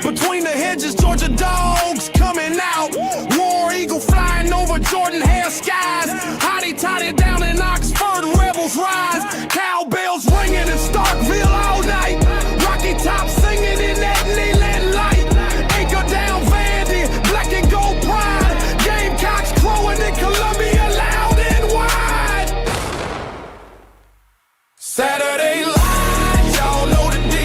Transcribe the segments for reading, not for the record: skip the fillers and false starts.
Between the hedges, Georgia dogs coming out. War eagle flying over Jordan-Hare skies. Hotty toddy down in Oxford, rebels rise. Cowbells ringing in Starkville all night. Rocky Top singing in that Leland light. Anchor down Vandy, black and gold pride. Gamecocks crowing in Columbia loud and wide. Saturday light, y'all know the deal.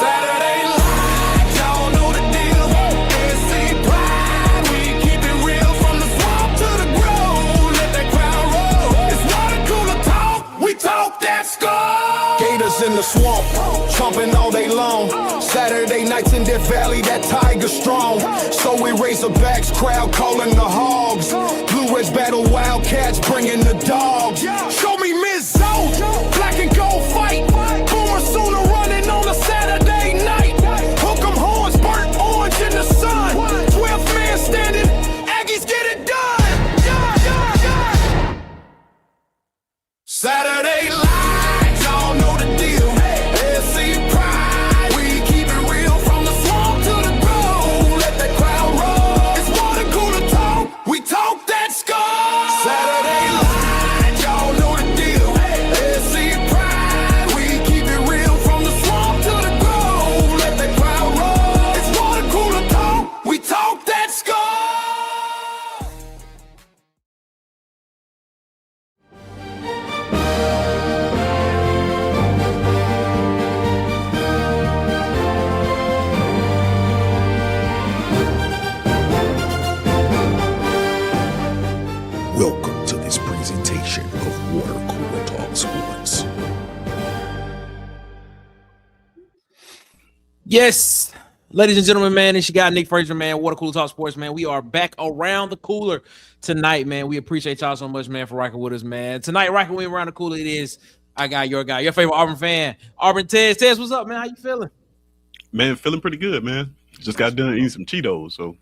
Saturday light, y'all know the deal. SC pride, we keep it real from the swamp to the grove. Let that crowd roll. It's water cooler talk, we talk that score. Gators in the swamp, chomping all day long. Saturday nights in Death Valley, that tiger strong. So we Razorbacks, crowd calling the hogs. Blue Reds battle Wildcats, bringing the dogs. Show me Miss Zoe, black and gold fight. Boomer sooner running on a Saturday night. Hook 'em horns, burnt orange in the sun. 12th man standing, Aggies get it done. Saturday light, y'all know the deal. SC pride, we keep it real from the swamp to the grove. Let that crowd roll. It's water cooler talk, we talk that score. Saturday light, y'all know the deal. SC pride, we keep it real from the swamp to the grove. Let that crowd roll. It's water cooler talk, we talk that score. Welcome to this presentation of Water Cooler Talk Sports. Yes, ladies and gentlemen, man, it's your guy Nick Frazier, man. Water Cooler Talk Sports, man. We are back around the cooler tonight, man. We appreciate y'all so much, man, for rocking with us, man. Tonight, rocking with around the cooler, it is I got your guy, your favorite Auburn fan, Auburn Tez. Tez, what's up, man? How you feeling? Man, feeling pretty good, man. Just got done eating some Cheetos, so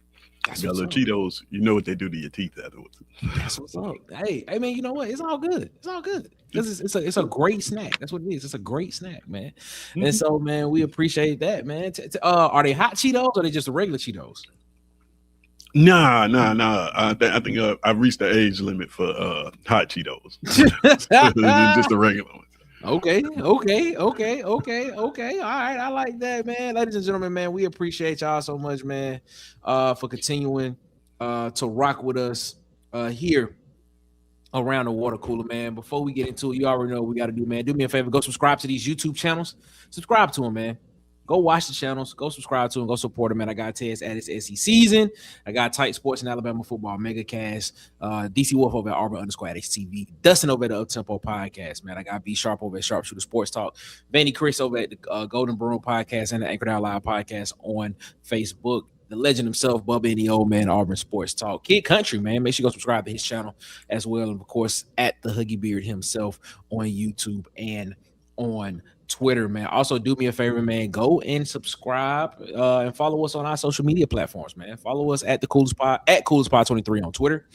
That's got what's little up. Cheetos. You know what they do to your teeth afterwards. That's what's up. Hey, man, you know what? It's all good. It's all good. It's a great snack. That's what it is. It's a great snack, man. Mm-hmm. And so, man, we appreciate that, man. Are they hot Cheetos or are they just regular Cheetos? Nah. I think I've reached the age limit for hot Cheetos. Just the regular ones. Okay. All right, I like that, man. Ladies and gentlemen, man, we appreciate y'all so much, man, for continuing to rock with us here around the water cooler, man. Before we get into it, you already know what we got to do, man. Do me a favor, go subscribe to these YouTube channels. Subscribe to them, man. Go watch the channels. Go subscribe to them. Go support them, man. I got Tez at his SEC season. I got Tight Sports and Alabama Football Megacast. DC Wolf over at Auburn _ HTV. Dustin over at the Uptempo Podcast, man. I got B Sharp over at Sharpshooter Sports Talk. Vanny Chris over at the Golden Broom Podcast and the Anchor Down Live Podcast on Facebook. The legend himself, Bubba and the old man, Auburn Sports Talk. Kid Country, man. Make sure you go subscribe to his channel as well. And of course, at the Huggy Beard himself on YouTube and on Twitter, man. Also, do me a favor, man. Go and subscribe and follow us on our social media platforms, man. Follow us at the Coolest Pod, at Coolest Pod 23 on Twitter.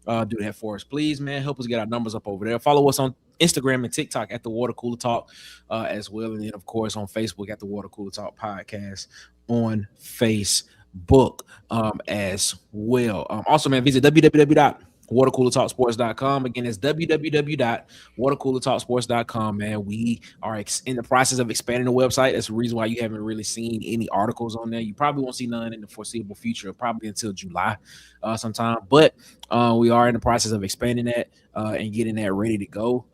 Do that for us, please, man. Help us get our numbers up over there. Follow us on Instagram and TikTok at the Water Cooler Talk as well. And then, of course, on Facebook at the Water Cooler Talk Podcast on Facebook as well. Also, man, visit www.watercoolertalksports.com. Again, it's www.watercoolertalksports.com, man. We are in the process of expanding the website. That's the reason why you haven't really seen any articles on there. You probably won't see none in the foreseeable future, probably until July sometime. But we are in the process of expanding that. and getting that ready to go.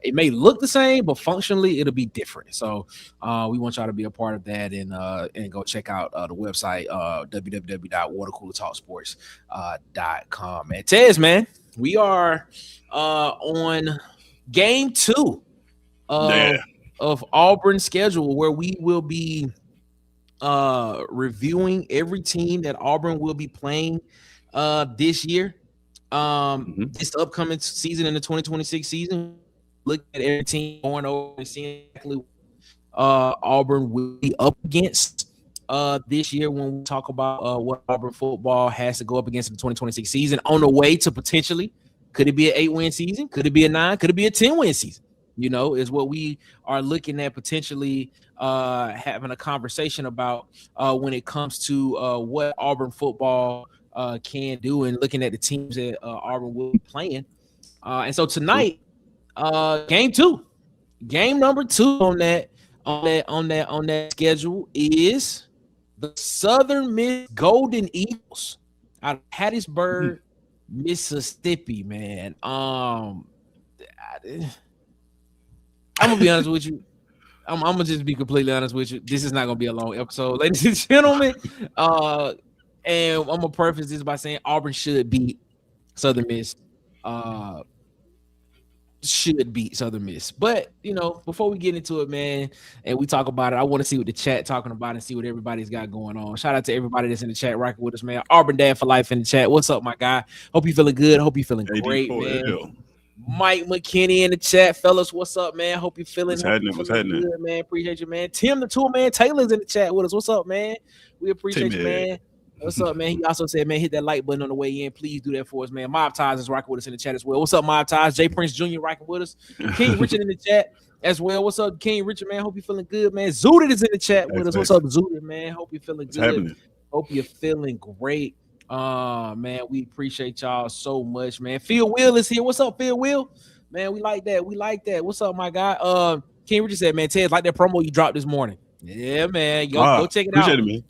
It may look the same, but functionally it'll be different. So we want y'all to be a part of that and go check out the website www.watercoolertalksports.com. And Tez, man, we are on game 2 of Auburn's schedule, where we will be reviewing every team that Auburn will be playing this year. This upcoming season, in the 2026 season, look at every team going over and seeing exactly Auburn will be up against this year when we talk about what Auburn football has to go up against in the 2026 season, on the way to potentially, could it be an 8-win season? Could it be a 9? Could it be a 10-win season? You know, is what we are looking at potentially having a conversation about when it comes to what Auburn football can do, and looking at the teams that Auburn will be playing. And so tonight, game number 2 on that schedule is the Southern Miss Golden Eagles out of Hattiesburg, Mississippi, man. I'm gonna be honest with you. I'm gonna just be completely honest with you. This is not gonna be a long episode, ladies and gentlemen. And I'm gonna preface this by saying Auburn should beat Southern Miss. Should beat Southern Miss. But you know, before we get into it, man, and we talk about it, I want to see what the chat talking about and see what everybody's got going on. Shout out to everybody that's in the chat rocking with us, man. Auburn Dad for life in the chat. What's up, my guy? Hope you feeling good. Hope you feeling great, man. Mike McKinney in the chat, fellas. What's up, man? Hope you feeling. What's happening? Good, man. Appreciate you, man. Tim the Tool Man Taylor's in the chat with us. What's up, man? We appreciate you, man. What's up, man? He also said, man, hit that like button on the way in. Please do that for us, man. Mob Ties is rocking with us in the chat as well. What's up, Mob Ties? Jay Prince Jr. rocking with us. King Richard in the chat as well. What's up, King Richard, man? Hope you feeling good, man. Zooted is in the chat with us. What's up, Zooted, man? Hope you feeling good. Hope you're feeling great. Man, we appreciate y'all so much, man. Phil Will is here. What's up, Phil Will? Man, we like that. We like that. What's up, my guy? King Richard said, man, Ted, like that promo you dropped this morning. Yeah, man. Go check it out. Appreciate it, man.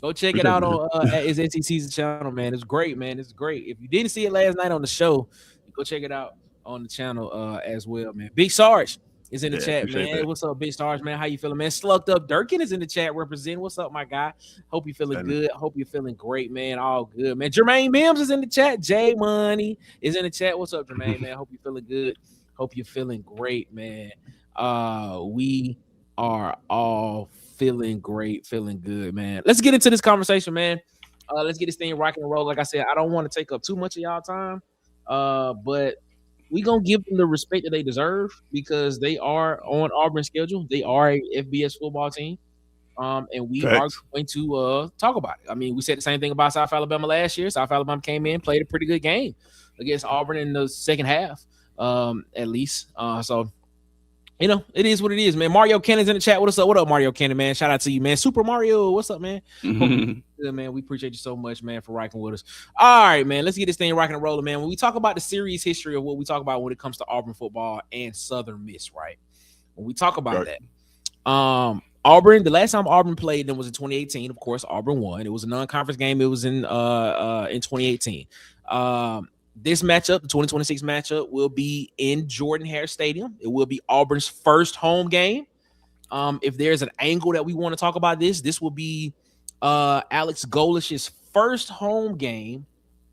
Go check it out on at his NCC's channel, man. It's great, man. It's great. If you didn't see it last night on the show, go check it out on the channel as well, man. Big Sarge is in the chat, man. That. What's up, Big Sarge, man? How you feeling, man? Slugged Up Durkin is in the chat representing. What's up, my guy? Hope you feeling good. Hope you're feeling great, man. All good, man. Jermaine Mims is in the chat. J Money is in the chat. What's up, Jermaine, man? Hope you feeling good. Hope you're feeling great, man. We are all feeling great, feeling good, man. Let's get into this conversation, man. Let's get this thing rocking and roll. Like I said, I don't want to take up too much of y'all time, but we gonna give them the respect that they deserve because they are on Auburn's schedule. They are a FBS football team, and we are going to talk about it. I mean, we said the same thing about South Alabama last year. South Alabama came in, played a pretty good game against Auburn in the second half, at least. So. You know, it is what it is, man. Mario Cannon's in the chat. What's up? What up, Mario Cannon, man? Shout out to you, man. Super Mario, what's up, man? Good, man. We appreciate you so much, man, for rocking with us. All right, man. Let's get this thing rocking and rolling, man. When we talk about the series history of what we talk about when it comes to Auburn football and Southern Miss, right? When we talk about that, Auburn, the last time Auburn played them was in 2018. Of course, Auburn won. It was a non-conference game. It was in 2018. This matchup, the 2026 matchup, will be in Jordan-Hare Stadium. It will be Auburn's first home game. If there's an angle that we want to talk about this will be Alex Golesh's first home game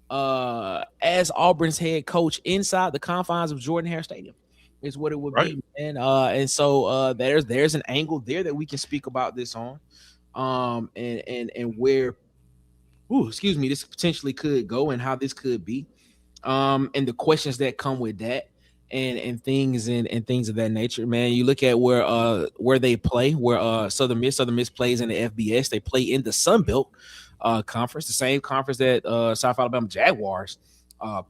as Auburn's head coach inside the confines of Jordan-Hare Stadium. Is what it would be, man. And so there's an angle there that we can speak about this on, and where, this potentially could go and how this could be. And the questions that come with that and things and things of that nature, man. You look at where they play, where Southern Miss plays in the FBS. They play in the Sun Belt conference, the same conference that South Alabama Jaguars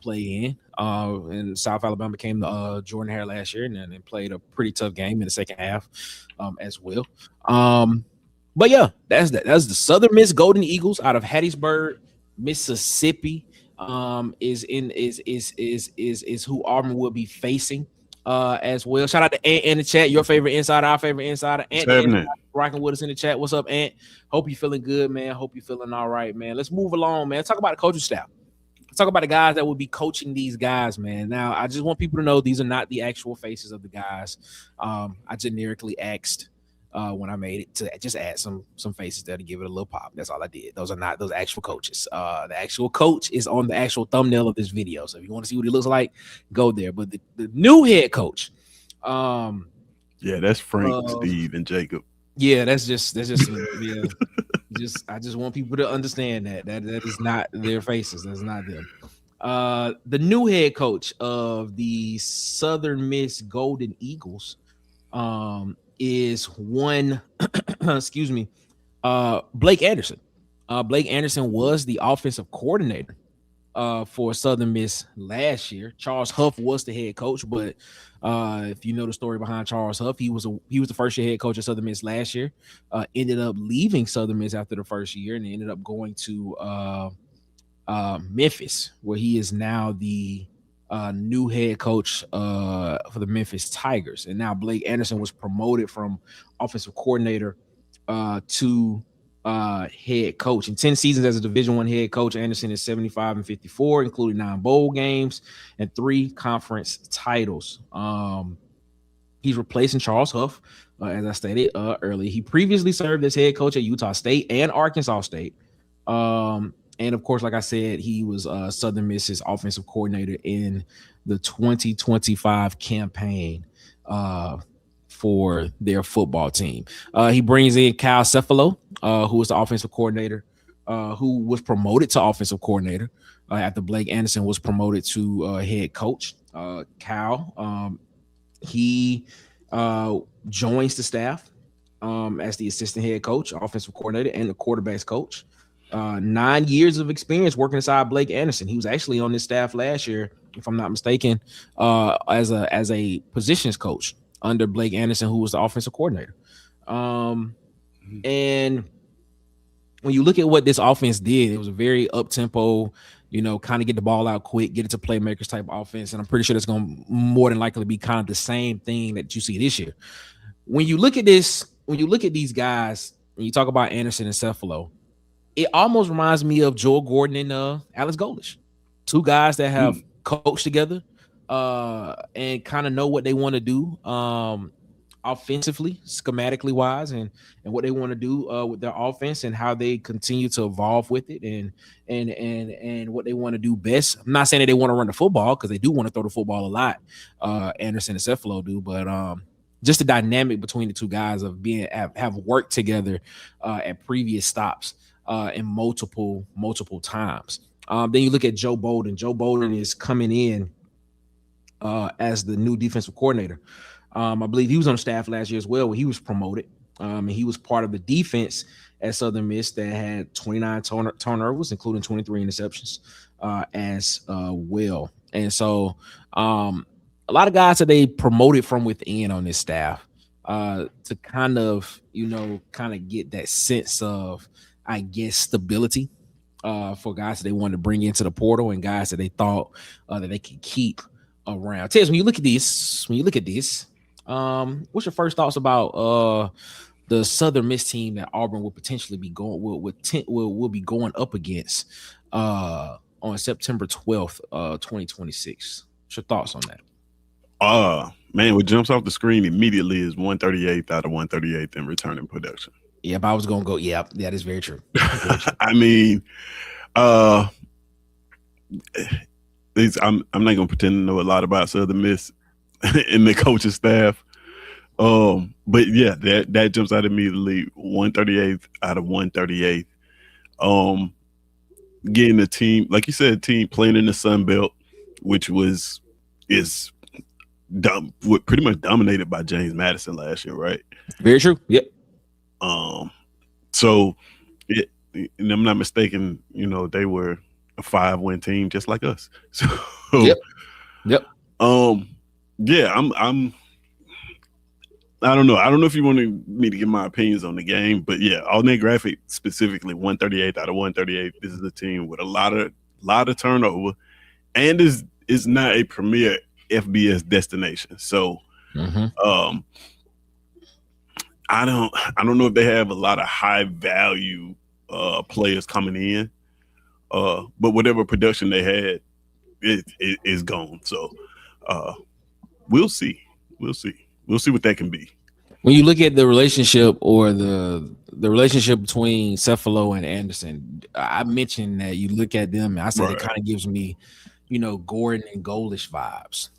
play in. And South Alabama came to Jordan-Hare last year and played a pretty tough game in the second half as well. But yeah, that's the Southern Miss Golden Eagles out of Hattiesburg, Mississippi. Is who Auburn will be facing as well. Shout out to Ant in the chat, your favorite insider, our favorite insider. Ant rocking with us in the chat. What's up, Ant? Hope you feeling good, man. Hope you feeling all right, man. Let's move along, man. Let's talk about the coaching staff. talk about the guys that will be coaching these guys, man. Now, I just want people to know these are not the actual faces of the guys. I generically asked when I made it to just add some faces there to give it a little pop. That's all I did. Those are not those actual coaches. The actual coach is on the actual thumbnail of this video. So if you want to see what he looks like, go there. But the new head coach, yeah, that's Frank, Steve, and Jacob. Yeah, that's just yeah. I just want people to understand that is not their faces. That's not them. The new head coach of the Southern Miss Golden Eagles is one excuse me, Blake Anderson. Blake Anderson was the offensive coordinator for Southern Miss last year. Charles Huff was the head coach, but if you know the story behind Charles Huff, he was the first year head coach at Southern Miss last year. Ended up leaving Southern Miss after the first year and ended up going to Memphis, where he is now the new head coach for the Memphis Tigers. And now Blake Anderson was promoted from offensive coordinator to head coach. In 10 seasons as a Division I head coach, Anderson is 75-54, including 9 bowl games and 3 conference titles. He's replacing Charles Huff, as I stated earlier. He previously served as head coach at Utah State and Arkansas State. And of course, like I said, he was Southern Miss's offensive coordinator in the 2025 campaign for their football team. He brings in Kyle Cephalo, who was the offensive coordinator, who was promoted to offensive coordinator after Blake Anderson was promoted to head coach. Kyle, he joins the staff as the assistant head coach, offensive coordinator, and the quarterbacks coach. 9 years of experience working aside Blake Anderson. He was actually on this staff last year, if I'm not mistaken, as a positions coach under Blake Anderson, who was the offensive coordinator. And when you look at what this offense did, it was a very up-tempo, kind of get the ball out quick, get it to playmakers type offense. And I'm pretty sure that's going to more than likely be kind of the same thing that you see this year. When you look at these guys, when you talk about Anderson and Cephalo, it almost reminds me of Joel Gordon and Alex Golesh, 2 guys that have coached together and kind of know what they want to do offensively, schematically wise, and what they want to do with their offense and how they continue to evolve with it and what they want to do best. I'm not saying that they want to run the football, because they do want to throw the football a lot. Anderson and Cephalo do, but just the dynamic between the 2 guys of have worked together at previous stops in multiple times. Then you look at Joe Bolden. Joe Bolden is coming in as the new defensive coordinator. I believe he was on the staff last year as well, when he was promoted. And he was part of the defense at Southern Miss that had 29 turnovers, including 23 interceptions as well. And so a lot of guys that they promoted from within on this staff to kind of get that sense of, I guess, stability for guys that they wanted to bring into the portal and guys that they thought that they could keep around. Tez, when you look at this, what's your first thoughts about the Southern Miss team that Auburn will potentially be will be going up against on September 12th, 2026? What's your thoughts on that? Man, what jumps off the screen immediately is 138th out of 138th in returning production. Yeah, but I was gonna go. Yeah, that is very true. I mean, I'm not gonna pretend to know a lot about Southern Miss and the coaching staff. But yeah, that jumps out immediately. 138th out of 138th. Getting a team, like you said, team playing in the Sun Belt, which is pretty much dominated by James Madison last year, right? Very true. Yep. So and I'm not mistaken, they were a 5-win team just like us. So yep. Yeah, I don't know. I don't know if you want me to give my opinions on the game, but yeah, on that graphic specifically, 138th out of 138, this is a team with a lot of turnover, and is not a premier FBS destination. So I don't know if they have a lot of high value players coming in. But whatever production they had, it is gone. So we'll see. We'll see what that can be. When you look at the relationship or the relationship between Cephalo and Anderson, I mentioned that you look at them and I said it Right. kind of gives me, Gordon and Golesh vibes.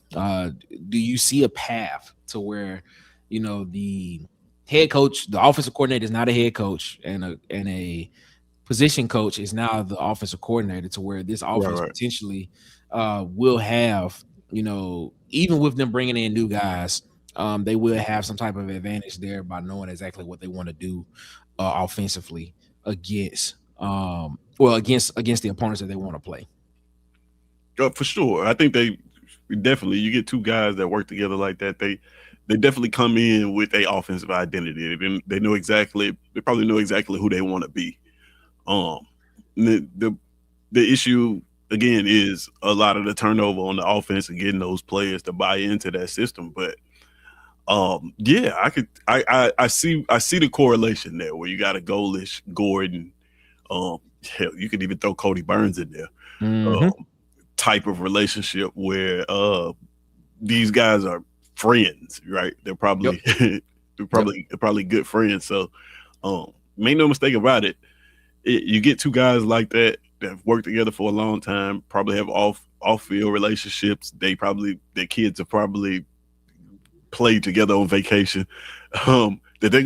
Do you see a path to where, the head coach, the offensive coordinator is not a head coach, and a position coach is now the offensive coordinator, to where this offense Right. potentially will have, even with them bringing in new guys, they will have some type of advantage there by knowing exactly what they want to do offensively against against the opponents that they want to play. For sure. I think they definitely, you get two guys that work together like that. They definitely come in with a offensive identity. They know exactly. They probably know exactly who they want to be. The issue again is a lot of the turnover on the offense and getting those players to buy into that system. But yeah, I see the correlation there where you got a Golesh, Gordon, hell, you could even throw Cody Burns in there. Type of relationship where these guys are friends, right? They're probably they're probably good friends. So make no mistake about it. You get two guys like that have worked together for a long time, probably have off field relationships. Their kids have probably played together on vacation. That they're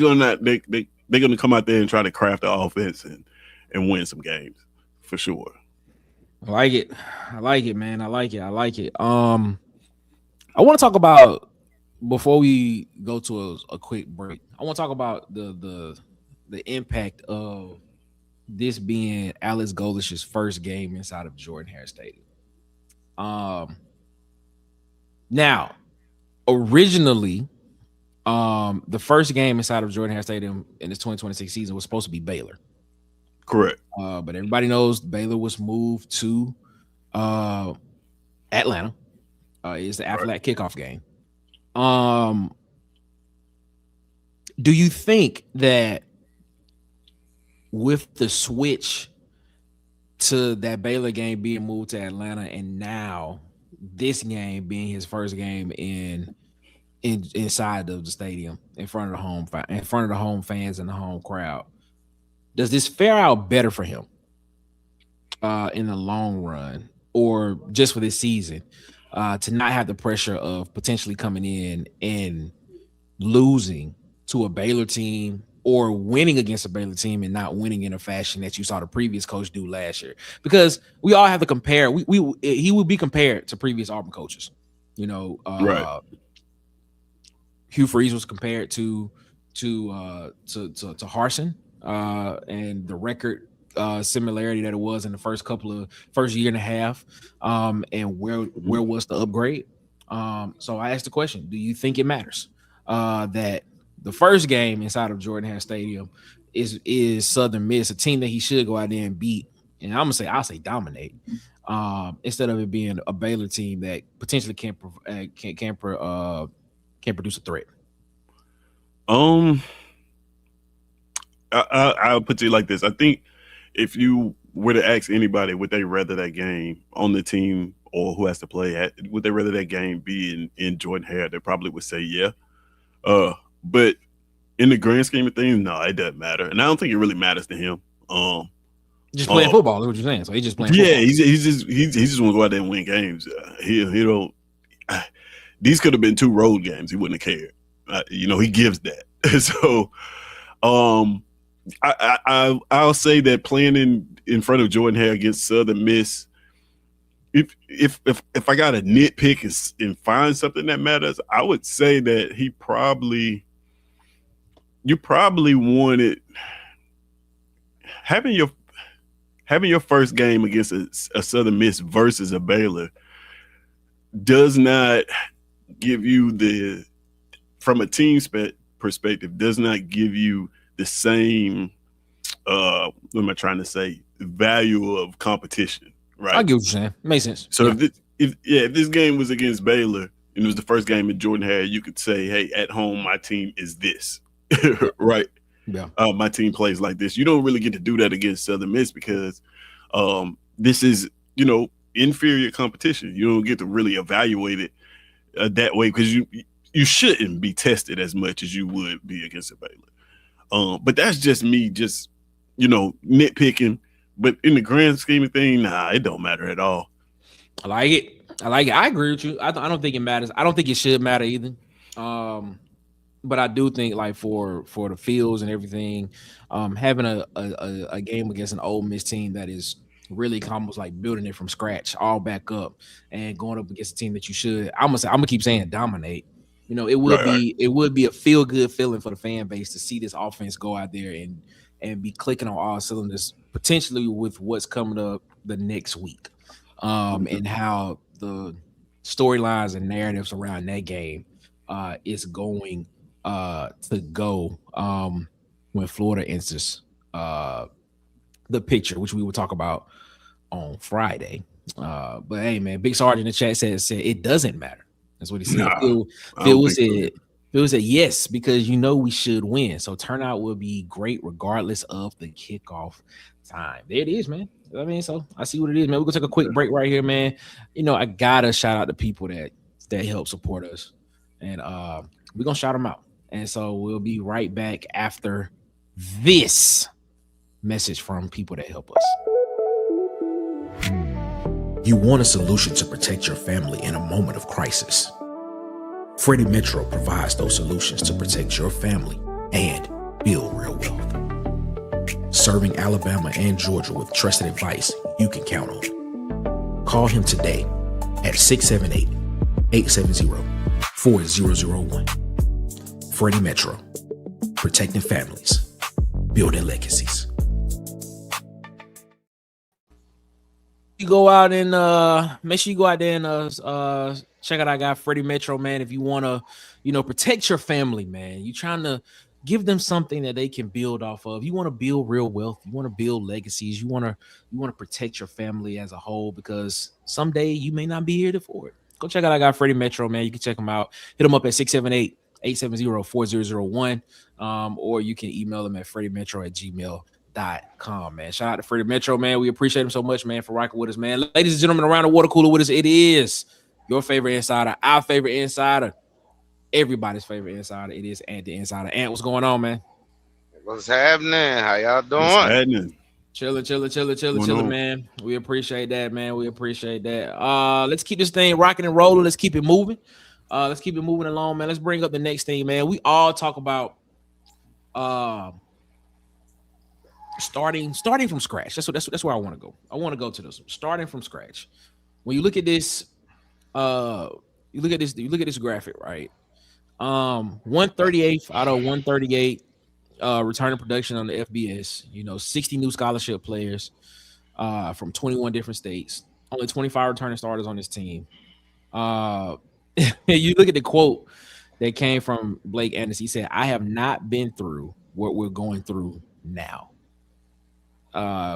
gonna come out there and try to craft the offense and win some games for sure. I like it, man. I like it. I want to talk about, before we go to a quick break, I want to talk about the impact of this being Alex Golesh's first game inside of Jordan-Hare Stadium. Now, originally, the first game inside of Jordan-Hare Stadium in this 2026 season was supposed to be Baylor. Correct. But everybody knows Baylor was moved to Atlanta. It's the after that kickoff game. Do you think that with the switch to that Baylor game being moved to Atlanta, and now this game being his first game inside of the stadium in front of the home fans and the home crowd, does this fare out better for him in the long run, or just for this season, to not have the pressure of potentially coming in and losing to a Baylor team, or winning against a Baylor team and not winning in a fashion that you saw the previous coach do last year? Because we all have to compare. He would be compared to previous Auburn coaches. Right. Hugh Freeze was compared to Harsin, and the record similarity that it was in the first year and a half, and where was the upgrade? So I asked the question: do you think it matters that the first game inside of Jordan-Hare Stadium is Southern Miss, a team that he should go out there and beat, and I'll say dominate, instead of it being a Baylor team that potentially can't produce a threat? I'll put it like this. I think if you were to ask anybody, would they rather that game on the team or who has to play, would they rather that game be in Jordan-Hare, they probably would say yeah. But in the grand scheme of things, no, it doesn't matter, and I don't think it really matters to him. Just playing football, is what you're saying. So he's just playing. Yeah, football. He just want to go out there and win games. He don't. These could have been 2 road games. He wouldn't have cared. He gives that. So, I'll say that playing in front of Jordan-Hare against Southern Miss, if I got to nitpick and find something that matters, I would say that you probably wanted having your first game against a Southern Miss versus a Baylor does not give you from a team perspective, does not give you the same what am I trying to say, value of competition, right? I get what you're saying. Makes sense. So if this game was against Baylor and it was the first game in Jordan-Hare, you could say, hey, at home my team is this. Right? Yeah. My team plays like this. You don't really get to do that against Southern Miss because this is, inferior competition. You don't get to really evaluate it that way because you shouldn't be tested as much as you would be against a Baylor. But that's just me, nitpicking. But in the grand scheme of things, nah, it don't matter at all. I like it. I agree with you. I don't think it matters. I don't think it should matter either. But I do think like for the fields and everything, having a game against an Ole Miss team that is really almost like building it from scratch, all back up, and going up against a team that you should. I'm gonna keep saying dominate. It would be a feel good feeling for the fan base to see this offense go out there and be clicking on all cylinders, potentially with what's coming up the next week, and how the storylines and narratives around that game is going to go when Florida enters the picture, which we will talk about on Friday. But hey, man, Big Sarge in the chat said it doesn't matter. That's what he said. Phil said yes, because we should win. So turnout will be great regardless of the kickoff time. There it is, man. I mean, so I see what it is, man. We're gonna take a quick break right here, man. I gotta shout out the people that help support us, and we're gonna shout them out. And so we'll be right back after this message from people that help us. You want a solution to protect your family in a moment of crisis. Freddie Metro provides those solutions to protect your family and build real wealth. Serving Alabama and Georgia with trusted advice you can count on. Call him today at 678-870-4001. Freddie Metro, protecting families, building legacies. You go out and make sure you go out there and check out our guy Freddie Metro, man. If you want to, protect your family, man. You trying to give them something that they can build off of. You want to build real wealth. You want to build legacies. You want to protect your family as a whole, because someday you may not be here for it. Go check out our guy Freddie Metro, man. You can check him out. Hit him up at 678-870-4001. Or you can email him at freddiemetro@gmail.com, man. Shout out to Freddie Metro, man. We appreciate him so much, man, for rocking with us, man. Ladies and gentlemen, around the water cooler with us, it is your favorite insider, our favorite insider, everybody's favorite insider. It is Ant the Insider. Ant, what's going on, man? What's happening? How y'all doing? What's happening? Chilling, man. We appreciate that, man. We appreciate that. Let's keep this thing rocking and rolling. Let's keep it moving. Let's keep it moving along, man. Let's bring up the next thing, man. We all talk about starting from scratch. That's where I want to go. I want to go to this starting from scratch. When you look at this, you look at this graphic, right? 138th out of 138 returning production on the FBS. 60 new scholarship players from 21 different states. Only 25 returning starters on this team. You look at the quote that came from Blake Anderson. He said, "I have not been through what we're going through now,"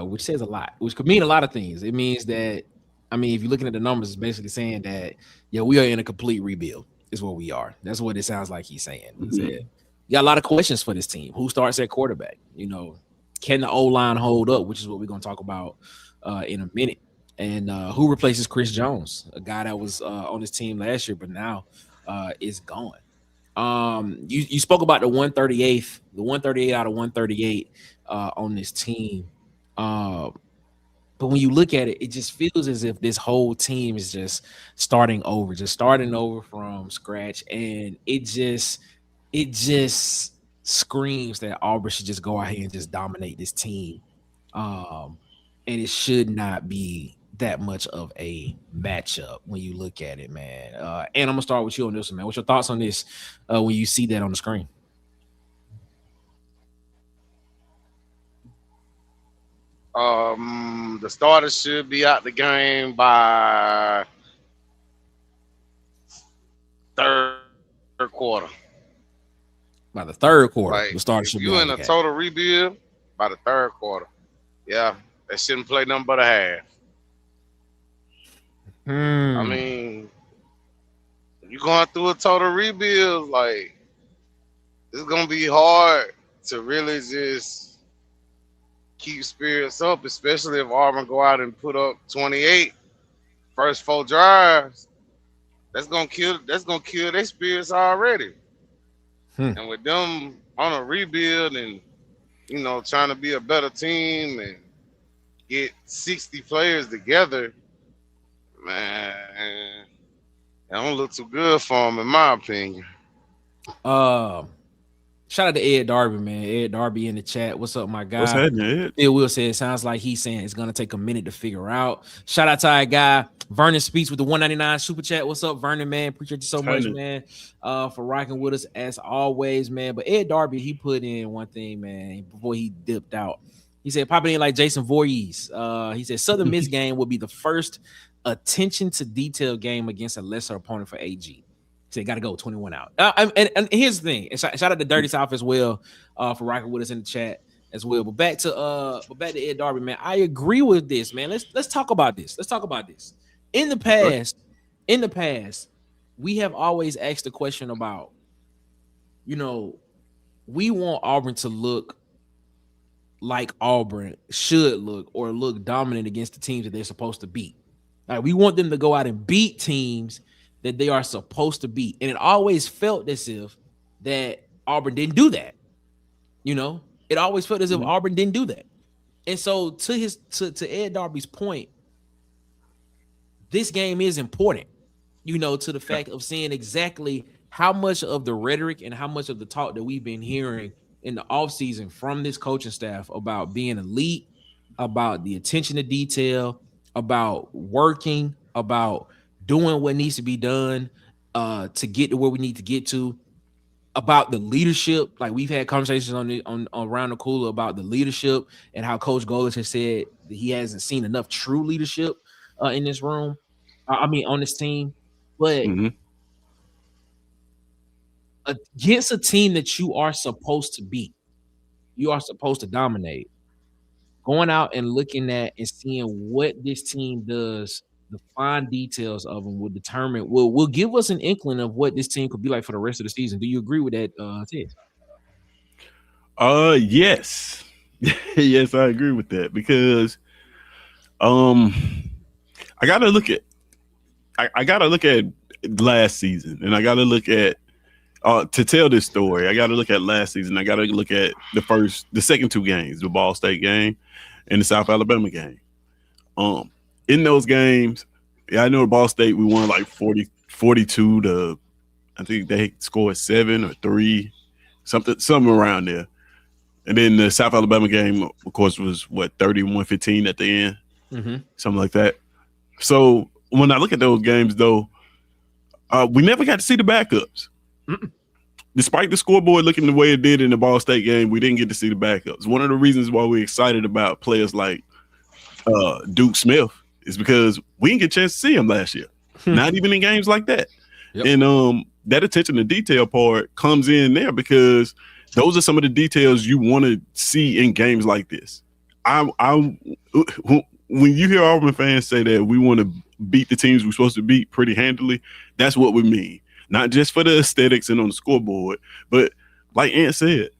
which says a lot, which could mean a lot of things. It means that, if you're looking at the numbers, it's basically saying that, we are in a complete rebuild is what we are. That's what it sounds like he's saying. He said, you got a lot of questions for this team. Who starts at quarterback? Can the O-line hold up, which is what we're going to talk about in a minute. And who replaces Chris Jones, a guy that was on his team last year, but now is gone. You spoke about the 138 out of 138 on this team. But when you look at it, it just feels as if this whole team is just starting over from scratch. And it just screams that Auburn should just go out here and just dominate this team. And it should not be that much of a matchup when you look at it, man. And I'm gonna start with you on this one, man. What's your thoughts on this when you see that on the screen? The starters should be out the game by third quarter. By the third quarter, Like, the starters should be you out in the a game. total rebuild by the third quarter. Yeah, they shouldn't play nothing but a half. You going through a total rebuild, it's gonna be hard to really just keep spirits up, especially if Auburn go out and put up 28 first 4 drives. That's gonna kill their spirits already. Hmm. And with them on a rebuild and trying to be a better team and get 60 players together, man, it don't look too good for them, in my opinion. Shout out to Ed Darby, man. Ed Darby in the chat. What's up, my guy? What's happening, Ed? Bill Will said it sounds like he's saying it's gonna take a minute to figure out. Shout out to our guy Vernon Speaks with the 199 super chat. What's up, Vernon, man? Appreciate you so much, man, for rocking with us as always, man. But Ed Darby, he put in one thing, man, before he dipped out. He said, popping in like Jason Voorhees. He said Southern Miss game will be the first attention to detail game against a lesser opponent for AG. So got to go 21 out. And here's the thing. And shout out to Dirty South as well for rocking with us in the chat as well. But back to Ed Darby, man. I agree with this, man. Let's talk about this. In the past, we have always asked the question about, we want Auburn to look like Auburn should look or look dominant against the teams that they're supposed to beat. Like, we want them to go out and beat teams that they are supposed to beat. And it always felt as if that Auburn didn't do that. It always felt as if Auburn didn't do that. And so to Ed Darby's point, this game is important, to the fact of seeing exactly how much of the rhetoric and how much of the talk that we've been hearing in the offseason from this coaching staff about being elite, about the attention to detail, about working, about doing what needs to be done to get to where we need to get to, about the leadership. Like, we've had conversations on around the cooler about the leadership and how Coach Golesh has said that he hasn't seen enough true leadership in this room. On this team. But against a team that you are supposed to beat, you are supposed to dominate. Going out and looking at and seeing what this team does, the fine details of them will give us an inkling of what this team could be like for the rest of the season. Do you agree with that, Ted? Yes. Yes, I agree with that, because I gotta look at last season, and I gotta look at to tell this story. I gotta look at last season. I gotta look at the second 2 games, the Ball State game and the South Alabama game. In those games, I know at Ball State we won like 42 to, I think they scored 7 or 3, something around there. And then the South Alabama game, of course, was 31-15 at the end, something like that. So when I look at those games, though, we never got to see the backups. Despite the scoreboard looking the way it did in the Ball State game, we didn't get to see the backups. One of the reasons why we're excited about players like Duke Smith is because we didn't get a chance to see him last year, not even in games like that. Yep. And that attention to detail part comes in there because those are some of the details you want to see in games like this. When you hear Auburn fans say that we want to beat the teams we're supposed to beat pretty handily, that's what we mean. Not just for the aesthetics and on the scoreboard, but like Ant said,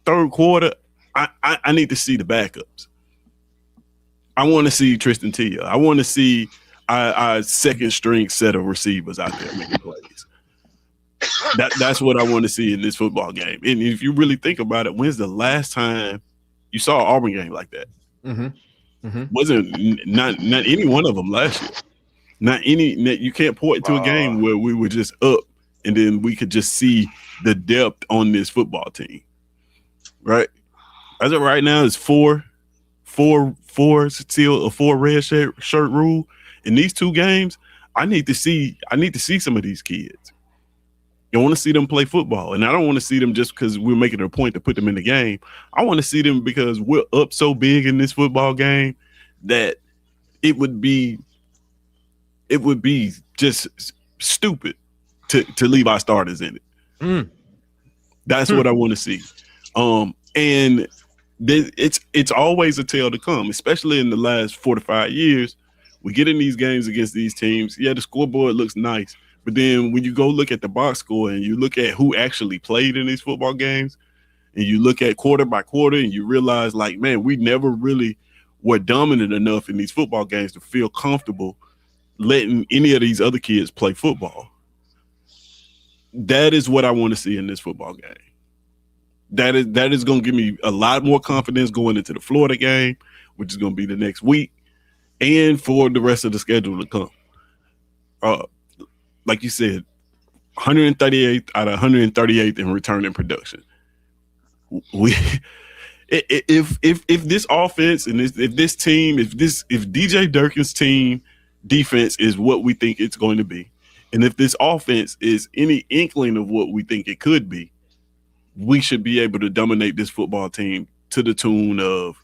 third quarter, I need to see the backups. I want to see Tristan Tia. I want to see our second string set of receivers out there making plays. That's what I want to see in this football game. And if you really think about it, when's the last time you saw an Auburn game like that? Wasn't not any one of them last year. Not any. You can't point to a game where we were just up and then we could just see the depth on this football team, right? As of right now, it's four still a 4 red shirt rule. In these 2 games, I need to see some of these kids. I want to see them play football, and I don't want to see them just because we're making it a point to put them in the game. I want to see them because we're up so big in this football game that it would be just stupid to leave our starters in it. That's what I want to see. And it's always a tale to come, especially in the last 4 to 5 years. We get in these games against these teams. Yeah, the scoreboard looks nice, but then when you go look at the box score and you look at who actually played in these football games, and you look at quarter by quarter and you realize, like, man, we never really were dominant enough in these football games to feel comfortable letting any of these other kids play football. That is what I want to see in this football game. That is going to give me a lot more confidence going into the Florida game, which is going to be the next week, and for the rest of the schedule to come. Like you said, 138th out of 138th in return in production. If this offense and if this team, if DJ Durkin's team defense is what we think it's going to be, and if this offense is any inkling of what we think it could be, we should be able to dominate this football team to the tune of,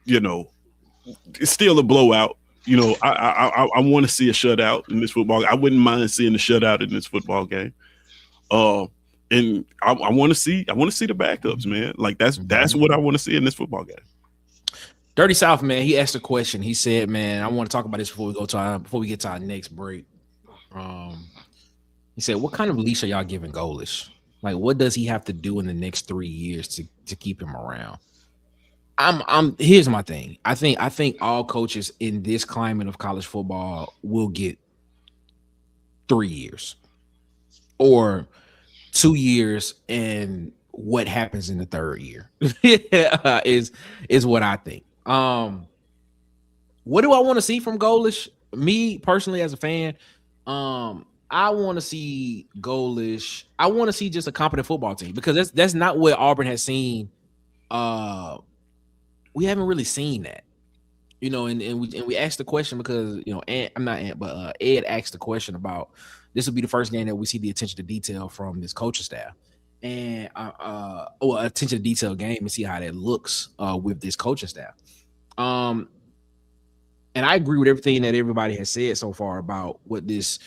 it's still a blowout. I want to see a shutout in this football. I wouldn't mind seeing a shutout in this football game. And I want to see the backups, man. Like that's what I want to see in this football game. Dirty South, man, he asked a question. He said, man, I want to talk about this before we get to our next break. He said, what kind of leash are y'all giving Golesh? Like, what does he have to do in the next 3 years to keep him around? Here's my thing. I think all coaches in this climate of college football will get 3 years or 2 years, and what happens in the third year is what I think. What do I want to see from Golesh? Me personally, as a fan, I want to see Golesh. I want to see just a competent football team, because that's not what Auburn has seen. We haven't really seen that, and we asked the question because Ed asked the question about this will be the first game that we see the attention to detail from this coaching staff, and attention to detail game, and see how that looks with this coaching staff. And I agree with everything that everybody has said so far about what this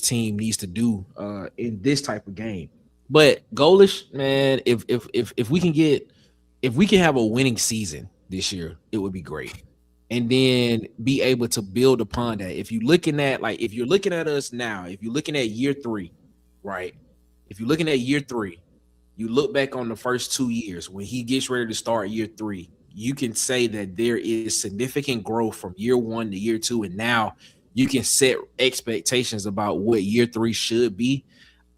team needs to do in this type of game. But Golesh, man, if we can have a winning season this year, it would be great. And then be able to build upon that. If you're looking at us now, if you're looking at year 3, right? If you're looking at year 3, you look back on the first 2 years when he gets ready to start year 3, you can say that there is significant growth from year 1 to year 2, and now you can set expectations about what year 3 should be.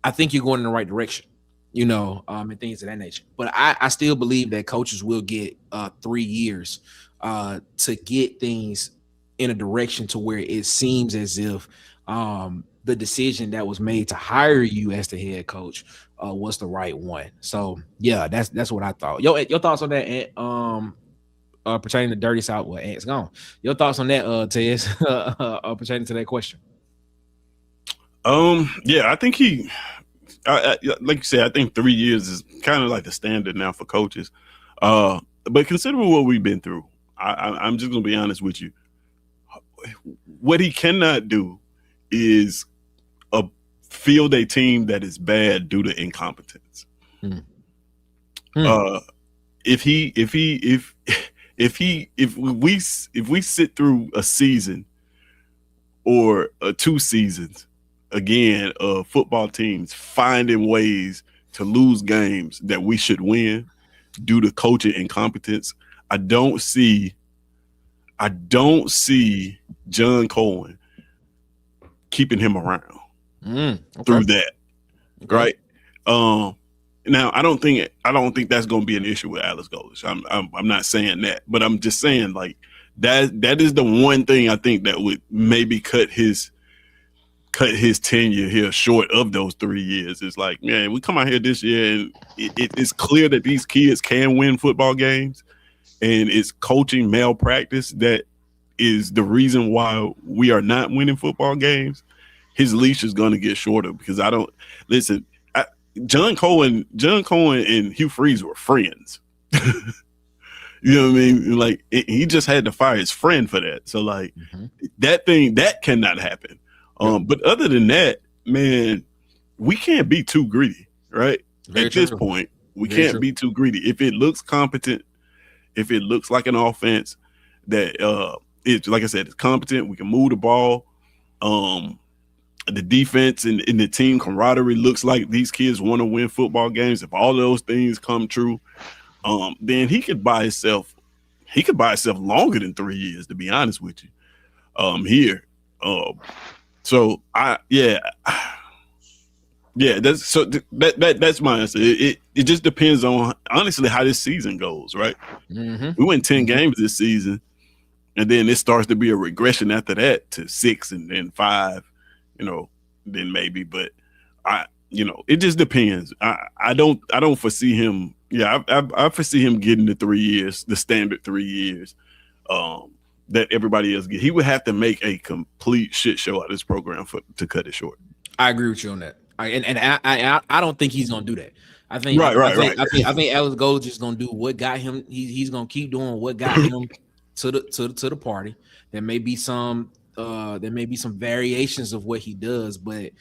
I think you're going in the right direction, and things of that nature. But I still believe that coaches will get 3 years to get things in a direction to where it seems as if the decision that was made to hire you as the head coach was the right one. So yeah, that's what I thought. Your thoughts on that, pertaining to Dirty South? Well, Ant's gone. Your thoughts on that, Tez, pertaining to that question? Yeah, I think like you said, I think 3 years is kind of like the standard now for coaches. But considering what we've been through, I'm just gonna be honest with you. What he cannot do is field a team that is bad due to incompetence. If we sit through a season or 2 seasons again of football teams finding ways to lose games that we should win due to coaching incompetence, I don't see John Cohen keeping him around through that. Okay. Right. Now I don't think that's going to be an issue with Alex Golesh. I'm not saying that, but I'm just saying like that is the one thing I think that would maybe cut his tenure here short of those 3 years. It's like, man, we come out here this year and it's clear that these kids can win football games, and it's coaching malpractice that is the reason why we are not winning football games. His leash is going to get shorter because John Cohen and Hugh Freeze were friends. You know what I mean? Like he just had to fire his friend for that. So like that cannot happen. But other than that, man, we can't be too greedy, right? At this point, we can't be too greedy. If it looks competent, if it looks like an offense that it's like I said, it's competent, we can move the ball. the defense and the team camaraderie looks like these kids want to win football games, if all those things come true, then he could buy himself longer than 3 years, to be honest with you. Here. So that's my answer. It just depends on, honestly, how this season goes, right? Mm-hmm. We win 10 games this season, and then it starts to be a regression after that to 6 and then 5, then maybe. But it just depends. I don't foresee him. Yeah, I foresee him getting the 3 years, the standard 3 years that everybody else get. He would have to make a complete shit show out of this program to cut it short. I agree with you on that. I don't think he's gonna do that. I think right. I think Alex Golesh is gonna do what got him. He's gonna keep doing what got him to the party. There may be some variations of what he does, but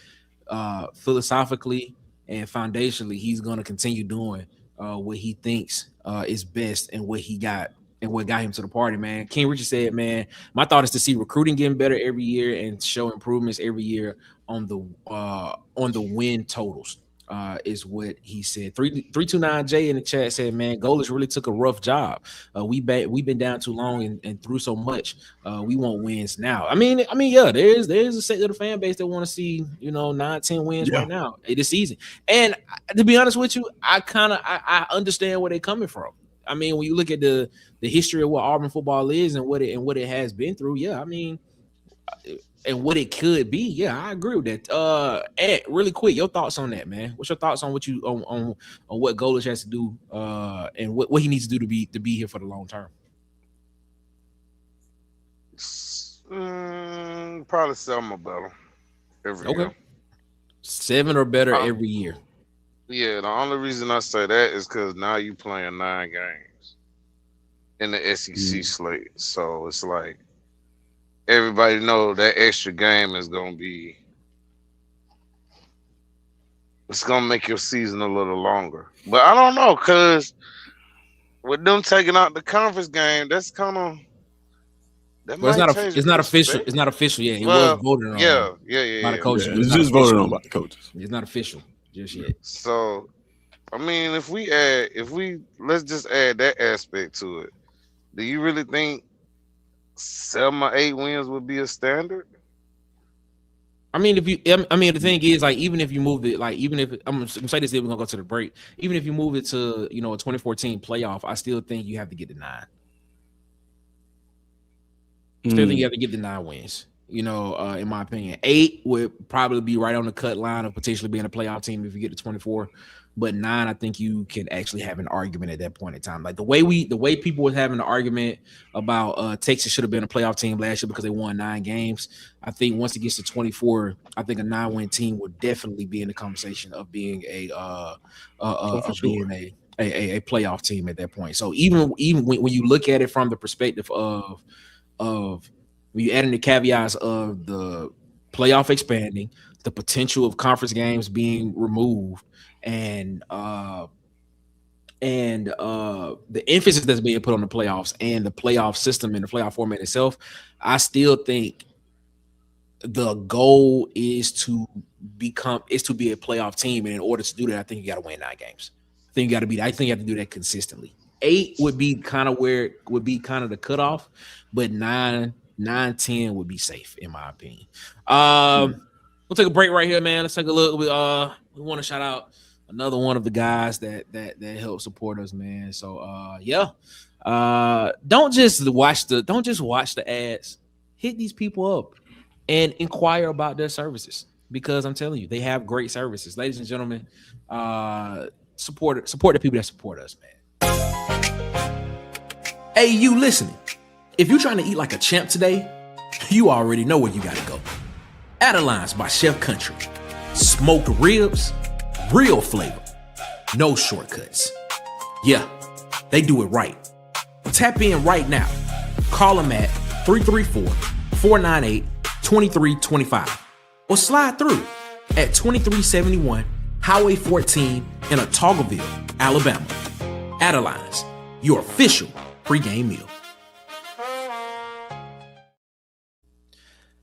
philosophically and foundationally, he's gonna continue doing what he thinks is best and what he got and what got him to the party, man. King Richard said, man, my thought is to see recruiting getting better every year and show improvements every year on the win totals. Is what he said. 329J in the chat said, man, Golesh really took a rough job. We've been down too long and through so much. We want wins now. I mean, yeah, there's a set of the fan base that want to see 9-10 wins right now this season. And to be honest with you, I understand where they're coming from. I mean, when you look at the history of what Auburn football is and what it has been through, yeah, I mean, and what it could be, yeah, I agree with that. Ed, really quick, your thoughts on that, man? What's your thoughts on on what Golesh has to do, and what he needs to do to be here for the long term? Probably 7 or better every year. 7 or better every year. Yeah, the only reason I say that is because now you playing 9 games in the SEC slate, so it's like everybody know that extra game is gonna make your season a little longer. But I don't know, cause with them taking out the conference game, that's kind of it's not official. It's not official yet. It was voted on. Yeah. By the coaches. Yeah, it's just voted on by the coaches. It's not official just yet. So, I mean, let's just add that aspect to it. Do you really think 7 or 8 wins would be a standard? I mean, the thing is, like, even if you move it, like, even if I'm gonna say this, we're gonna go to the break. Even if you move it to a 2014 playoff, I still think you have to get the 9. Still think you have to get the 9 wins. In my opinion, 8 would probably be right on the cut line of potentially being a playoff team if you get to 24. But 9, I think you can actually have an argument at that point in time. Like the way people was having an argument about Texas should have been a playoff team last year because they won 9 games. I think once it gets to 24, I think a 9-win team would definitely be in the conversation of being a playoff team at that point. So even when you look at it from the perspective of when you add in the caveats of the playoff expanding, the potential of conference games being removed, and the emphasis that's being put on the playoffs and the playoff system and the playoff format itself, I still think the goal is to be a playoff team, and in order to do that, I think you got to win 9 games. I think you have to do that consistently. 8 would be kind of the cutoff, but 9, 10 would be safe in my opinion. We'll take a break right here, man. Let's take a look. We want to shout out another one of the guys that help support us, man. So don't just watch the ads. Hit these people up and inquire about their services, because I'm telling you, they have great services. Ladies and gentlemen, support the people that support us, man. Hey, you listening? If you're trying to eat like a champ today, you already know where you gotta go. Adelines by Chef Country. Smoked ribs, real flavor, no shortcuts. Yeah, they do it right. Tap in right now. Call them at 334-498-2325 or slide through at 2371 Highway 14 in Otagoville, Alabama. Adelines, your official pregame meal.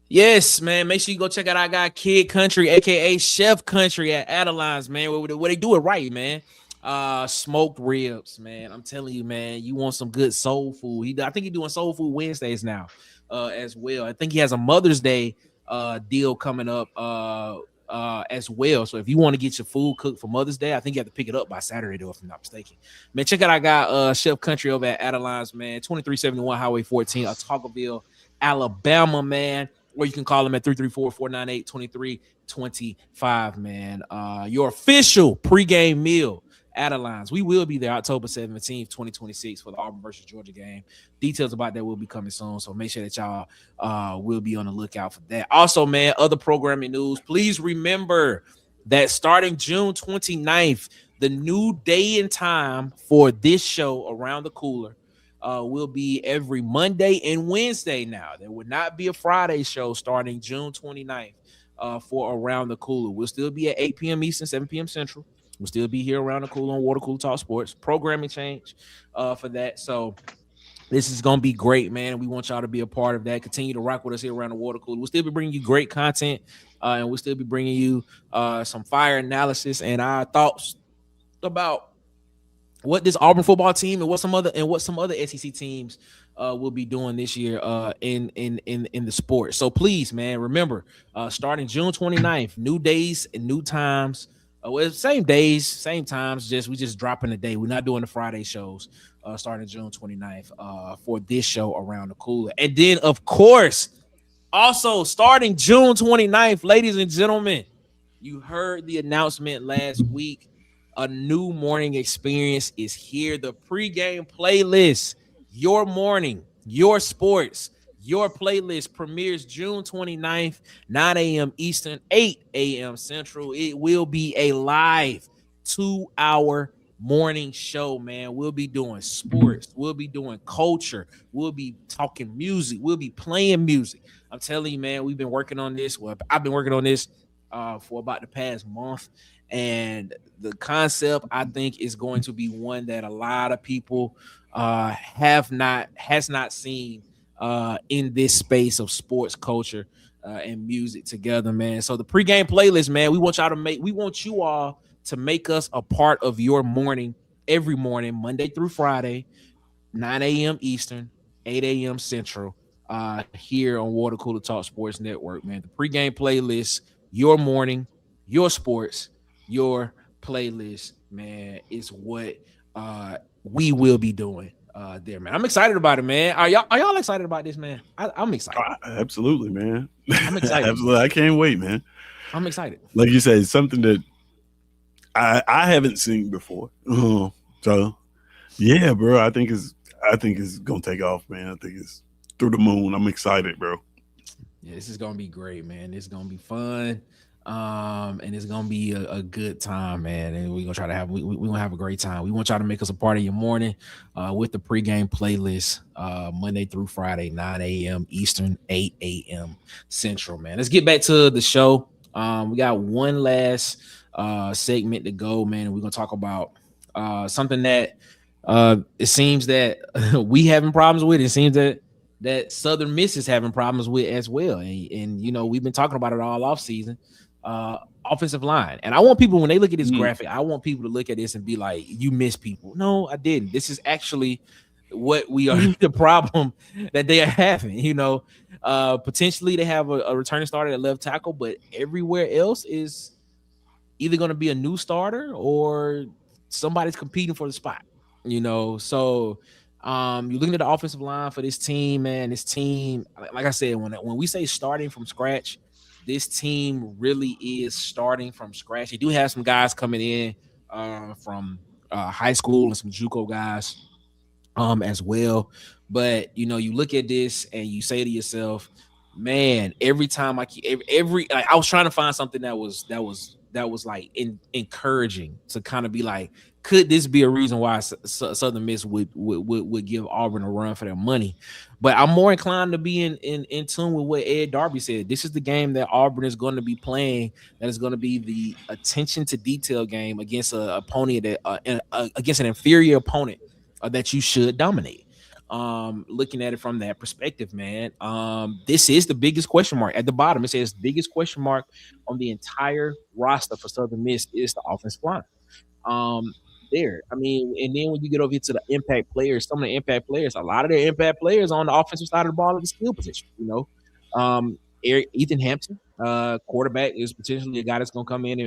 Yes, man. Make sure you go check out our guy Kid Country, aka Chef Country at Adelines, man. Where they do it right, man. Smoked ribs, man. I'm telling you, man. You want some good soul food? I think he's doing Soul Food Wednesdays now, as well. I think he has a Mother's Day deal coming up, as well. So if you want to get your food cooked for Mother's Day, I think you have to pick it up by Saturday, though, if I'm not mistaken. Man, check out our guy Chef Country over at Adelines, man. 2371 Highway 14, Otagoville, Alabama, man. Or you can call them at 334-498-2325, man. Your official pregame meal, Adelines. We will be there October 17th, 2026 for the Auburn versus Georgia game. Details about that will be coming soon, so make sure that y'all will be on the lookout for that. Also, man, other programming news. Please remember that starting June 29th, the new day and time for this show, Around the Cooler, will be every Monday and Wednesday now. There will not be a Friday show starting June 29th for Around the Cooler. We'll still be at 8 p.m. Eastern, 7 p.m. Central. We'll still be here around the cooler on Water Cooler Talk Sports. Programming change for that. So this is going to be great, man. We want y'all to be a part of that. Continue to rock with us here around the Water Cooler. We'll still be bringing you great content, and we'll still be bringing you some fire analysis and our thoughts about what this Auburn football team and what some other SEC teams will be doing this year in the sport. So please, man, remember, starting June 29th, new days and new times. Well, same days, same times. We just dropping the day. We're not doing the Friday shows. Starting June 29th for this show Around the Cooler, and then of course, also starting June 29th, ladies and gentlemen, you heard the announcement last week. A new morning experience is here. The pregame playlist, your morning, your sports, your playlist premieres June 29th, 9 a.m. Eastern, 8 a.m. Central. It will be a live 2-hour morning show, man. We'll be doing sports, we'll be doing culture, we'll be talking music, we'll be playing music. I'm telling you, man, we've been working on this. Well, I've been working on this for about the past month. And the concept, I think, is going to be one that a lot of people has not seen in this space of sports culture and music together, man. So the pregame playlist, man, we want you all to make us a part of your morning every morning, Monday through Friday, 9 a.m. Eastern, 8 a.m. Central, here on Water Cooler Talk Sports Network, man. The pregame playlist, your morning, your sports, your playlist, man, is what we will be doing there, man. I'm excited about it, man. Are y'all excited about this, man? I'm excited. Absolutely, man. I'm excited. Absolutely. I can't wait, man. I'm excited. Like you said, it's something that I haven't seen before. So yeah, bro. I think it's gonna take off, man. I think it's through the moon. I'm excited, bro. Yeah, this is gonna be great, man. It's gonna be fun. And it's gonna be a good time, man. And we're gonna try to have we gonna have a great time. We want y'all to make us a part of your morning with the pregame playlist Monday through Friday, 9 a.m. Eastern, 8 a.m. Central, man. Let's get back to the show. We got one last segment to go, man. We're gonna talk about something that it seems that we having problems with. It seems that Southern Miss is having problems with as well. And you know, we've been talking about it all off season. Offensive line. And I want people, when they look at this graphic, I want people to look at this and be like, you miss people. No, I didn't. This is actually what we are, the problem that they are having. You know, potentially they have a returning starter at left tackle, but everywhere else is either going to be a new starter or somebody's competing for the spot, you know. So you're looking at the offensive line for this team, man. This team, like I said, when we say starting from scratch, this team really is starting from scratch. They do have some guys coming in from high school and some JUCO guys as well. But you know, you look at this and you say to yourself, man, every time I was trying to find something that was like encouraging to kind of be like, could this be a reason why Southern Miss would give Auburn a run for their money? But I'm more inclined to be in tune with what Ed Darby said. This is the game that Auburn is going to be playing. That is going to be the attention to detail game against an opponent against an inferior opponent that you should dominate. Looking at it from that perspective, man, this is the biggest question mark at the bottom. It says biggest question mark on the entire roster for Southern Miss is the offensive line. There. I mean, and then when you get over here to the impact players, some of the impact players, a lot of the impact players on the offensive side of the ball at the skill position. Ethan Hampton, quarterback, is potentially a guy that's going to come in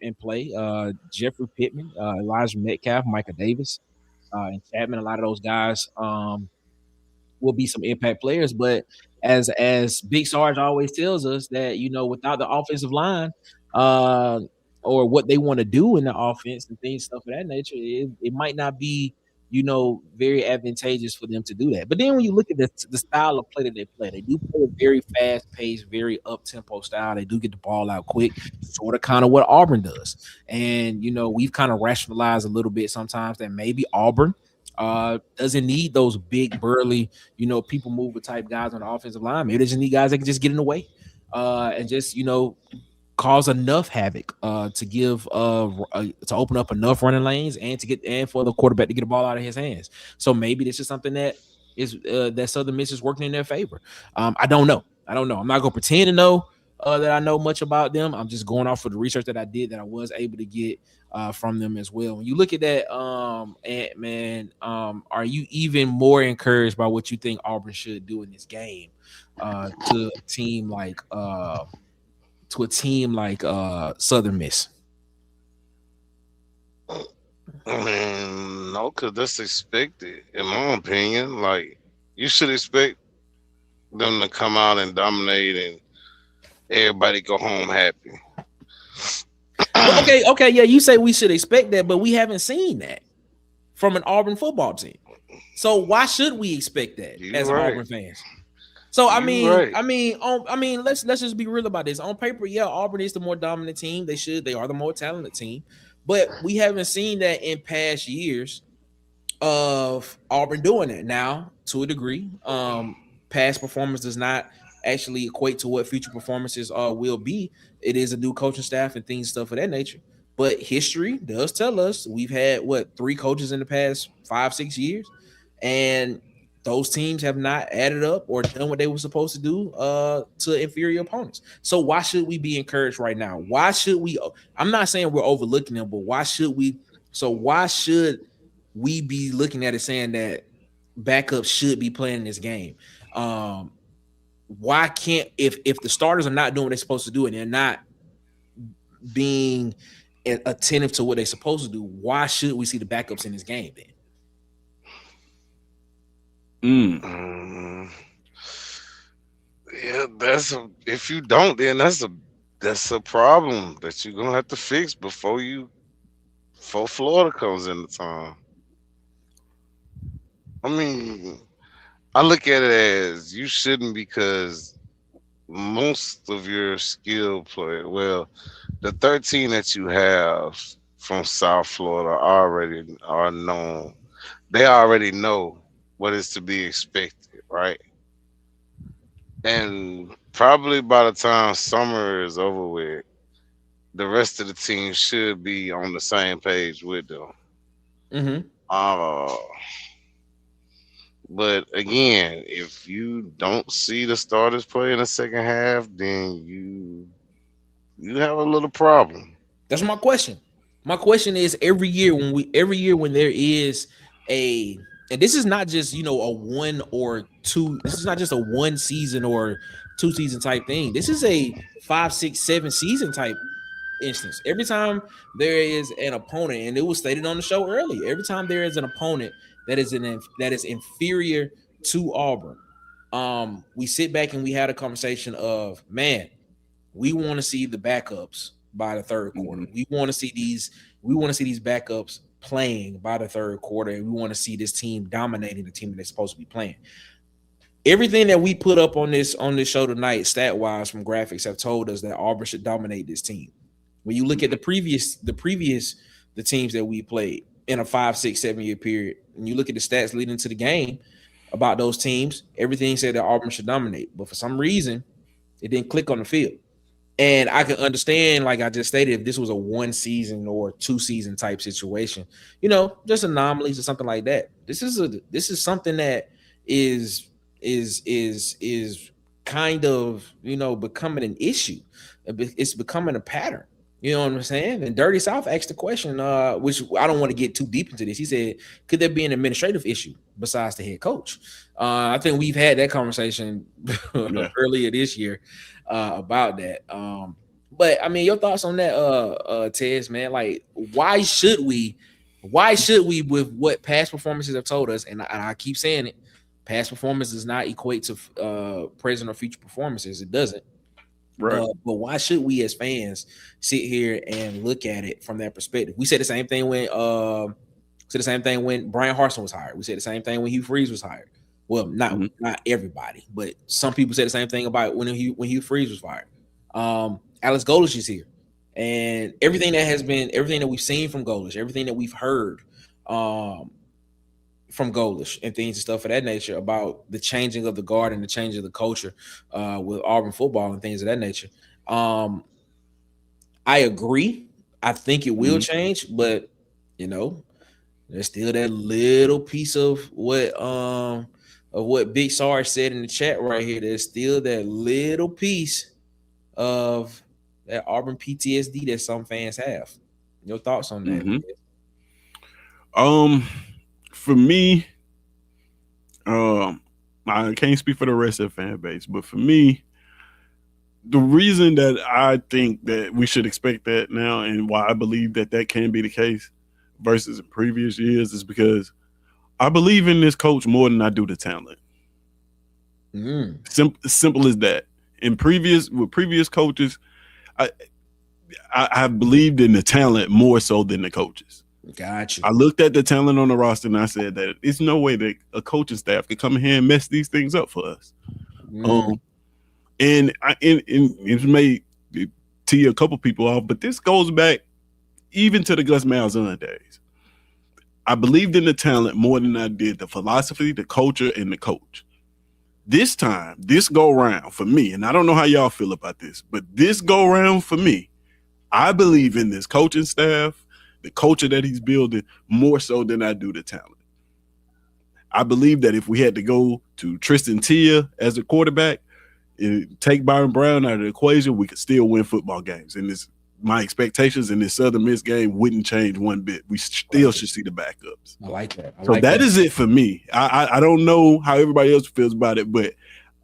and play. Jeffrey Pittman, Elijah Metcalf, Micah Davis, and Chapman. A lot of those guys will be some impact players. But as Big Sarge always tells us that, without the offensive line, or what they want to do in the offense and things, stuff of that nature, it might not be, very advantageous for them to do that. But then when you look at the style of play that they do play a very fast paced, very up tempo style. They do get the ball out quick, sort of kind of what Auburn does. And, we've kind of rationalized a little bit sometimes that maybe Auburn doesn't need those big, burly, people mover type guys on the offensive line. Maybe they just need guys that can just get in the way and just, cause enough havoc to give to open up enough running lanes and for the quarterback to get the ball out of his hands. So maybe this is something that is that Southern Miss is working in their favor. I don't know. I'm not gonna pretend to know that I know much about them. I'm just going off of the research that I did that I was able to get from them as well. When you look at that, Ant-Man, are you even more encouraged by what you think Auburn should do in this game to a team like Southern Miss? I mean, no, because that's expected, in my opinion. Like, you should expect them to come out and dominate and everybody go home happy. Well, okay, yeah, you say we should expect that, but we haven't seen that from an Auburn football team. So why should we expect that as Auburn fans? So I mean, let's just be real about this. On paper, yeah, Auburn is the more dominant team. They are the more talented team, but we haven't seen that in past years of Auburn doing it. Now, to a degree, past performance does not actually equate to what future performances will be. It is a new coaching staff and stuff of that nature. But history does tell us we've had 3 coaches in the past 5-6 years, and those teams have not added up or done what they were supposed to do to inferior opponents. So why should we be encouraged right now? Why should we? I'm not saying we're overlooking them, but why should we? So why should we be looking at it saying that backups should be playing this game? Why can't if the starters are not doing what they're supposed to do and they're not being attentive to what they're supposed to do, why should we see the backups in this game then? Yeah, if you don't, then that's a problem that you're gonna have to fix before Florida comes into town. I mean, I look at it as you shouldn't, because most of your skill play, the 13 that you have from South Florida are known. They already know what is to be expected, right? And probably by the time summer is over with, the rest of the team should be on the same page with them. Mm-hmm. But again, if you don't see the starters play in the second half, then you have a little problem. That's my question. My question is every year when there is and this is not just, a 1 or 2. This is not just a 1 season or 2 season type thing. This is a 5, 6, 7 season type instance. Every time there is an opponent, and it was stated on the show earlier, every time there is an opponent that is inferior to Auburn, we sit back and we had a conversation of, man, we want to see the backups by the third quarter. Mm-hmm. We want to see these backups playing by the third quarter, and we want to see this team dominating the team that they're supposed to be playing. Everything that we put up on this show tonight, stat wise from graphics, have told us that Auburn should dominate this team. When you look at the teams that we played in a 5, 6, 7 year period, and you look at the stats leading to the game about those teams, everything said that Auburn should dominate, but for some reason, it didn't click on the field. And I can understand, like I just stated, if this was a 1 season or 2 season type situation, just anomalies or something like that. This is something that is kind of, you know, becoming an issue. It's becoming a pattern. You know what I'm saying? And Dirty South asked the question, which I don't want to get too deep into this. He said, could there be an administrative issue besides the head coach? I think we've had that conversation earlier this year about that. But I mean, your thoughts on that, Tez, man? Like, why should we, with what past performances have told us, and I keep saying it, past performance does not equate to present or future performances. It doesn't. Right. But why should we as fans sit here and look at it from that perspective? We said the same thing when Brian Harsin was hired. We said the same thing when Hugh Freeze was hired. Well, not everybody, but some people said the same thing about when Hugh Freeze was fired. Alex Golesh is here, and everything that we've seen from Golesh, everything that we've heard from Golesh and things and stuff of that nature about the changing of the guard and the change of the culture with Auburn football and things of that nature. I agree. I think it will change, but you know, there's still that little piece of what Big Sarge said in the chat right here. There's still that little piece of that Auburn PTSD that some fans have. Your thoughts on that? For me, I can't speak for the rest of the fan base, but for me, the reason that I think that we should expect that now and why I believe that that can be the case versus in previous years is because I believe in this coach more than I do the talent. Simple as that. With previous coaches, I believed in the talent more so than the coaches. Got you. I looked at the talent on the roster and I said that it's no way that a coaching staff could come in here and mess these things up for us. And it may tee a couple people off, but this goes back even to the Gus Malzahn days. I believed in the talent more than I did the philosophy, the culture, and the coach. This time, this go round for me, and I don't know how y'all feel about this, but this go round for me, I believe in this coaching staff, the culture that he's building more so than I do the talent. I believe that if we had to go to Tristan Tia as a quarterback, take Byron Brown out of the equation, we could still win football games. And my expectations in this Southern Miss game wouldn't change one bit. We still should see the backups. I like that. So that is it for me. I don't know how everybody else feels about it, but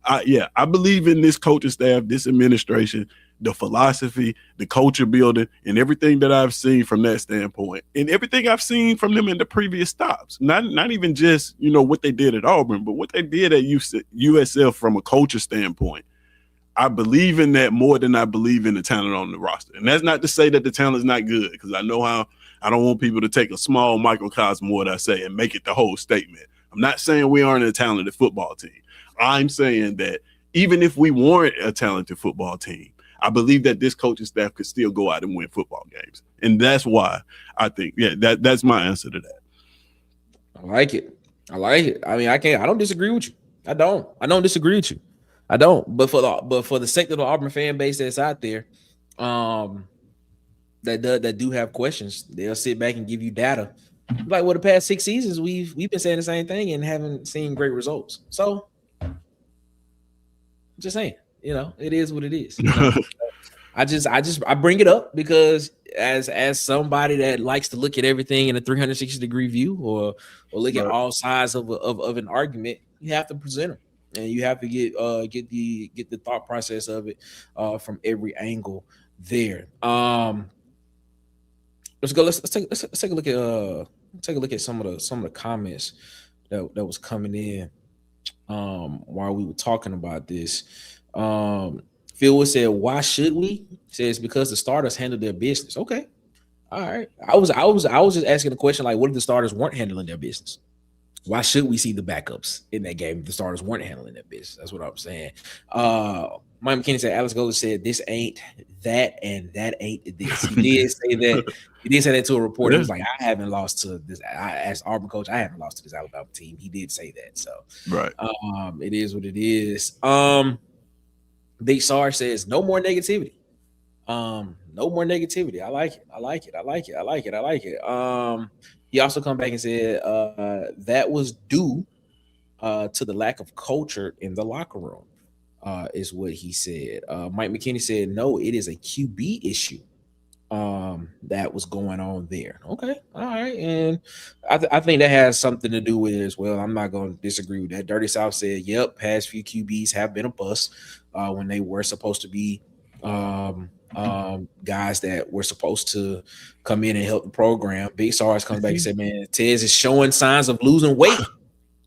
I believe in this coaching staff, this administration, the philosophy, the culture building, and everything that I've seen from that standpoint, and everything I've seen from them in the previous stops. Not even just, you know, what they did at Auburn, but what they did at USF from a culture standpoint. I believe in that more than I believe in the talent on the roster. And that's not to say that the talent is not good, because I know how I don't want people to take a small microcosm of what I say and make it the whole statement. I'm not saying we aren't a talented football team. I'm saying that even if we weren't a talented football team, I believe that this coaching staff could still go out and win football games. And that's why I think, that's my answer to that. I like it. I mean, I don't disagree with you. I don't disagree with you. I don't. But for the sake of the Auburn fan base that's out there, that do have questions, they'll sit back and give you data. Like, well, the past 6 seasons, we've been saying the same thing and haven't seen great results. So, just saying, you know, it is what it is. You know? I bring it up because as somebody that likes to look at everything in a 360-degree view or look at all sides of an argument, you have to present them. And you have to get the thought process of it from every angle there. Let's go. Let's take a look at some of the comments that was coming in while we were talking about this. Phil said, "Why should we?" He says because the starters handle their business. Okay, all right. I was just asking the question like, what if the starters weren't handling their business? Why should we see the backups in that game if the starters weren't handling their business? That's what I'm saying. Mike McKinney said, Alex Golesh said, this ain't that and that ain't this. He did say that. He did say that to a reporter. He was like, I haven't lost to this. I asked Auburn coach, I haven't lost to this Alabama team. He did say that. So right. It is what it is. Big Sarge says, no more negativity. No more negativity. I like it. He also come back and said that was due to the lack of culture in the locker room, is what he said. Mike McKinney said, no, it is a QB issue that was going on there. Okay, all right, and I think that has something to do with it as well. I'm not going to disagree with that. Dirty South said, yep, past few QBs have been a bust when they were supposed to be guys that were supposed to come in and help the program. Big SARS comes back and said, man, Tez is showing signs of losing weight,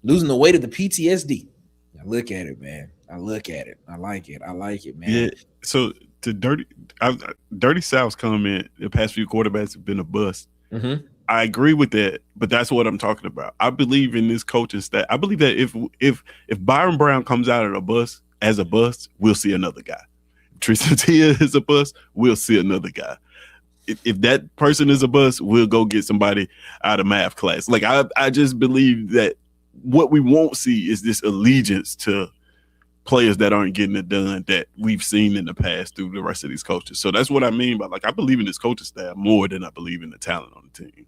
losing the weight of the PTSD. I look at it, man. I look at it. I like it. I like it, man. Yeah. So to Dirty South's comment, the past few quarterbacks have been a bust. Mm-hmm. I agree with that, but that's what I'm talking about. I believe in this coaching staff. I believe that if Byron Brown comes out of a bust as a bust, we'll see another guy. If Tristan Tia is a bust, we'll see another guy. If that person is a bust, we'll go get somebody out of math class. Like I just believe that what we won't see is this allegiance to players that aren't getting it done that we've seen in the past through the rest of these coaches. So that's what I mean by, like, I believe in this coaching staff more than I believe in the talent on the team.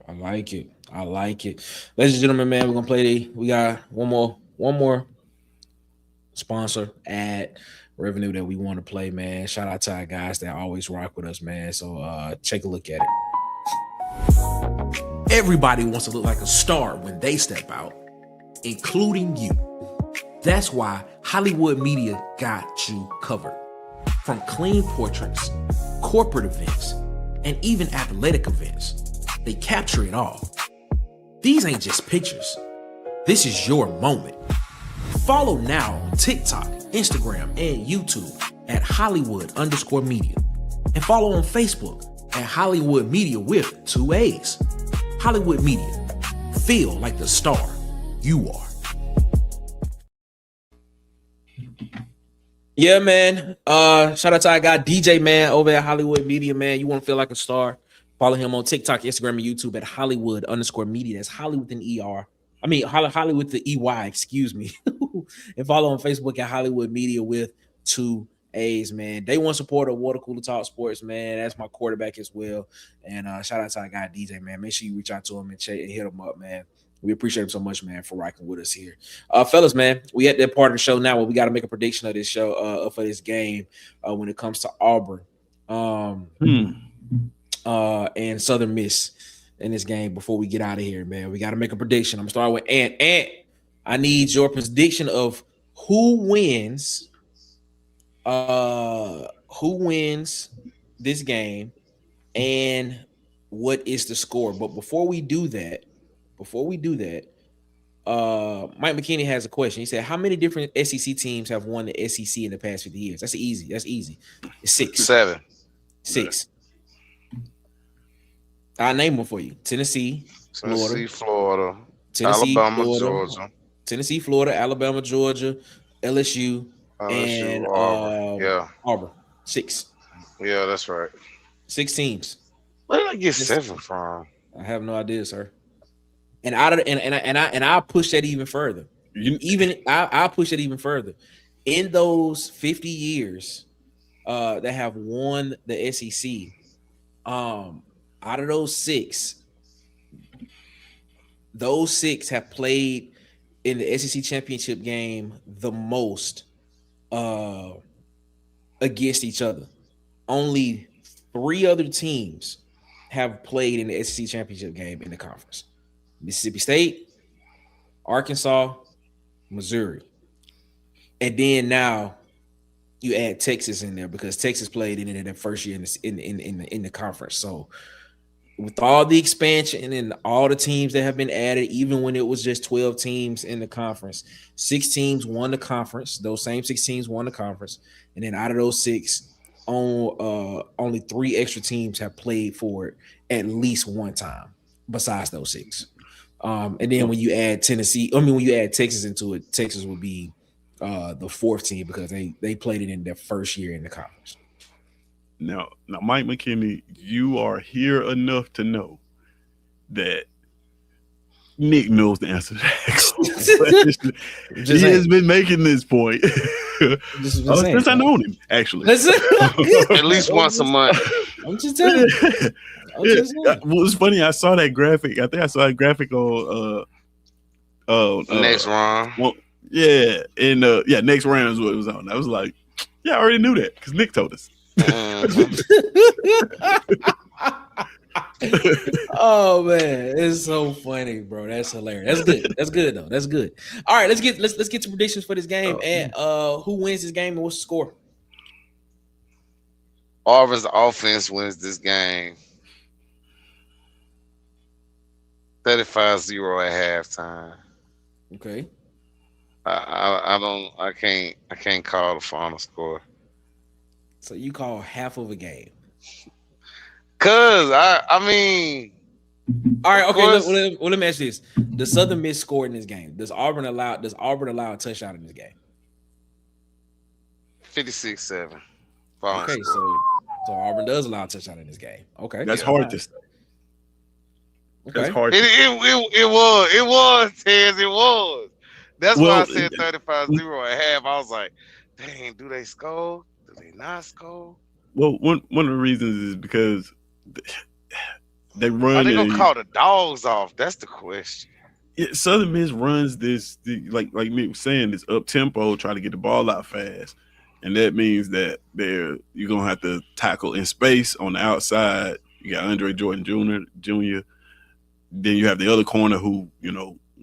I like it. I like it. Ladies and gentlemen, man, we're gonna play we got one more sponsor ad revenue that we want to play, man. Shout out to our guys that always rock with us, man. So take a look at it. Everybody wants to look like a star when they step out, including you. That's why Hollywood Media got you covered. From clean portraits, corporate events, and even athletic events, they capture it all. These ain't just pictures. This is your moment. Follow now on TikTok, Instagram, and YouTube at Hollywood_media. And follow on Facebook at Hollywood Media with 2 A's. Hollywood Media. Feel like the star you are. Yeah, man. Shout out to our guy DJ, man, over at Hollywood Media, man. You want to feel like a star? Follow him on TikTok, Instagram, and YouTube at Hollywood_media. That's Holly with an ER. I mean, Holly with the EY, excuse me. And follow on Facebook at Hollywood Media with 2 A's, man. Day one supporter of Water Cooler Talk Sports, man. That's my quarterback as well. And shout out to our guy DJ, man. Make sure you reach out to him and hit him up, man. We appreciate him so much, man, for rocking with us here. Fellas, man, we at that part of the show now where we got to make a prediction of this show for this game when it comes to Auburn and Southern Miss in this game before we get out of here, man. We got to make a prediction. I'm going to start with Ant. Ant, I need your prediction of who wins this game and what is the score. But before we do that, Mike McKinney has a question. He said, how many different SEC teams have won the SEC in the past 50 years? That's easy. It's 6. 7. 6. I'll name them for you. Tennessee, Florida, Tennessee, Alabama, Florida, Georgia. Tennessee, Florida, Alabama, Georgia, LSU, and Auburn. Auburn. 6. Yeah, that's right. 6 teams. Where did I get 7 from? I have no idea, sir. And I'll push that even further. I'll push it even further. In those 50 years that have won the SEC, out of those 6 have played in the SEC championship game the most against each other. Only 3 other teams have played in the SEC championship game in the conference. Mississippi State, Arkansas, Missouri. And then now you add Texas in there because Texas played in the first year in the conference. So with all the expansion and all the teams that have been added, even when it was just 12 teams in the conference, 6 teams won the conference. Those same 6 teams won the conference. And then out of those 6, only 3 extra teams have played for it at least one time besides those 6. And then when you add Texas into it, Texas would be the 4th team because they played it in their first year in the conference. Now, Mike McKinney, you are here enough to know that Nick knows the answer to that question. He has been making this point since I known him, actually. At least once a month. I'm just telling you. Well, it's funny. I saw that graphic. I think I saw a graphic on Next round. well, yeah, and next round is what it was on. I was like, yeah, I already knew that because Nick told us. Mhm. Oh man, it's so funny, bro. That's hilarious. That's good. That's good though. That's good. All right, let's get to predictions for this game. And who wins this game and what's the score? Auburn's offense wins this game 35-0 at halftime. Okay. I can't call the final score. So you call half of a game. Cause I mean, All right, of okay. course, Let me ask you this: the Southern Miss scored in this game. Does Auburn allow a touchdown in this game? 56-7. Final Okay, score. so Auburn does allow a touchdown in this game. Okay, That's Yeah. hard to say. That's Okay. hard. It was, Tez, it was. That's why I Well, said 35-0 at half. I was like, dang, do they score? Do they not score? well, one of the reasons is because they Are run they gonna a call the dogs off? That's the question. Southern Miss runs like me was saying, this up tempo, try to get the ball out fast, and that means that you're gonna have to tackle in space on the outside. You got Andre Jordan Jr. Then you have the other corner who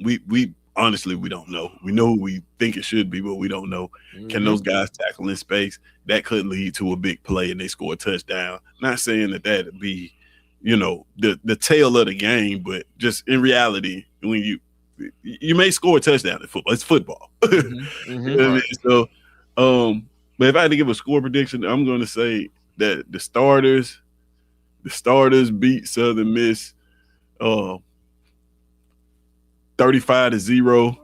we honestly we don't know. We know who we think it should be, but we don't know. Can those guys tackle in space? That could lead to a big play and they score a touchdown. Not saying that that'd be the tail of the game, but just in reality, when you may score a touchdown in football. It's football. You know what I mean? So, but if I had to give a score prediction, I'm going to say that the starters beat Southern Miss 35-0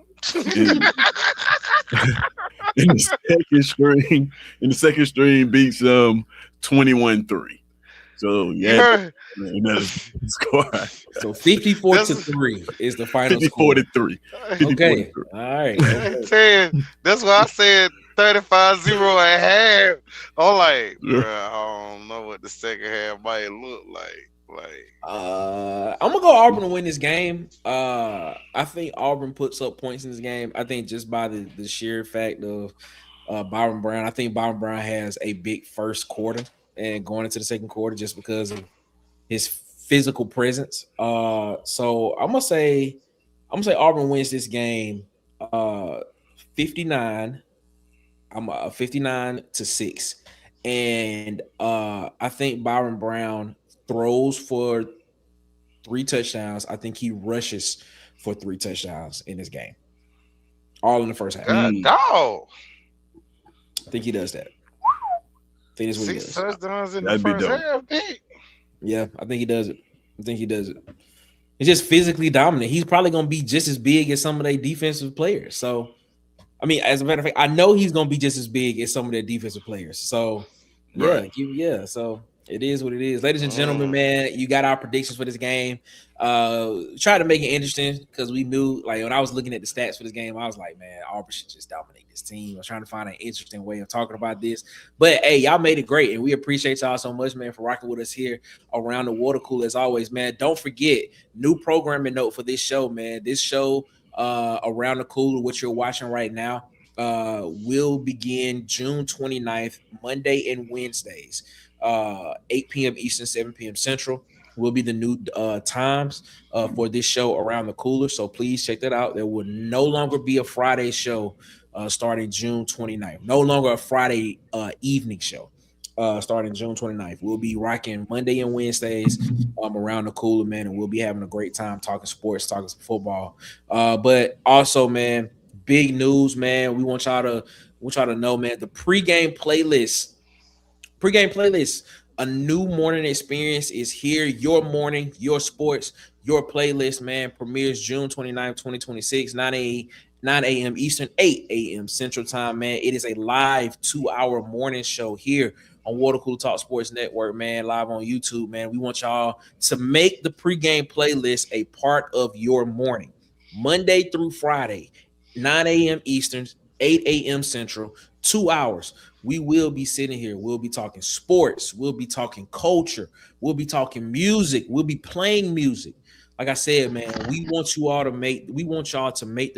in the second string. And the second string beats 21-3. So You yeah, heard? that's the score. So 54-3 is the final 54 score. to 3. Okay. All right. Okay. Ted, that's why I said 35-0 at half. I'm like, Yeah. bruh, I don't know what the second half might look like. I'm gonna go Auburn to win this game. I think Auburn puts up points in this game. I think just by the sheer fact of Byron Brown. I think Byron Brown has a big first quarter and going into the second quarter just because of his physical presence. So I'm gonna say Auburn wins this game 59. I'm 59-6. And I think Byron Brown throws for 3 touchdowns. I think he rushes for 3 touchdowns in this game. All in the first half. God, dog. I think he does that. I think that's what he 6 does. touchdowns in the That'd be first dope. half, big. Yeah, I think he does it. He's just physically dominant. He's probably going to be just as big as some of their defensive players. So, I mean, as a matter of fact, I know he's going to be just as big as some of their defensive players. So, yeah, Right. So it is what it is. Ladies and gentlemen, man, you got our predictions for this game. Try to make it interesting because we knew, like, when I was looking at the stats for this game, I was like, man, Auburn should just dominate this team. I was trying to find an interesting way of talking about this. But, hey, y'all made it great, and we appreciate y'all so much, man, for rocking with us here around the water cooler as always, man. Don't forget, new programming note for this show, man. This show, Around the Cooler, what you're watching right now, will begin June 29th, Monday and Wednesdays, 8 p.m. Eastern, 7 p.m. Central will be the new times for this show Around the Cooler. So please check that out. There will no longer be a Friday show starting June 29th. No longer a Friday evening show starting June 29th. We'll be rocking Monday and Wednesdays Around the Cooler, man, and we'll be having a great time talking sports, talking some football. But also, man, big news, man. We want y'all to know, man, the pregame playlist, a new morning experience is here. Your morning, your sports, your playlist, man, premieres June 29th, 2026, 9 a.m. Eastern, 8 a.m. Central Time, man. It is a live 2-hour morning show here on Water Cooler Talk Sports Network, man, live on YouTube, man. We want y'all to make the pregame playlist a part of your morning. Monday through Friday, 9 a.m. Eastern, 8 a.m. Central, 2 hours. We will be sitting here. We'll be talking sports. We'll be talking culture. We'll be talking music. We'll be playing music. like I said, man, we want y'all to make the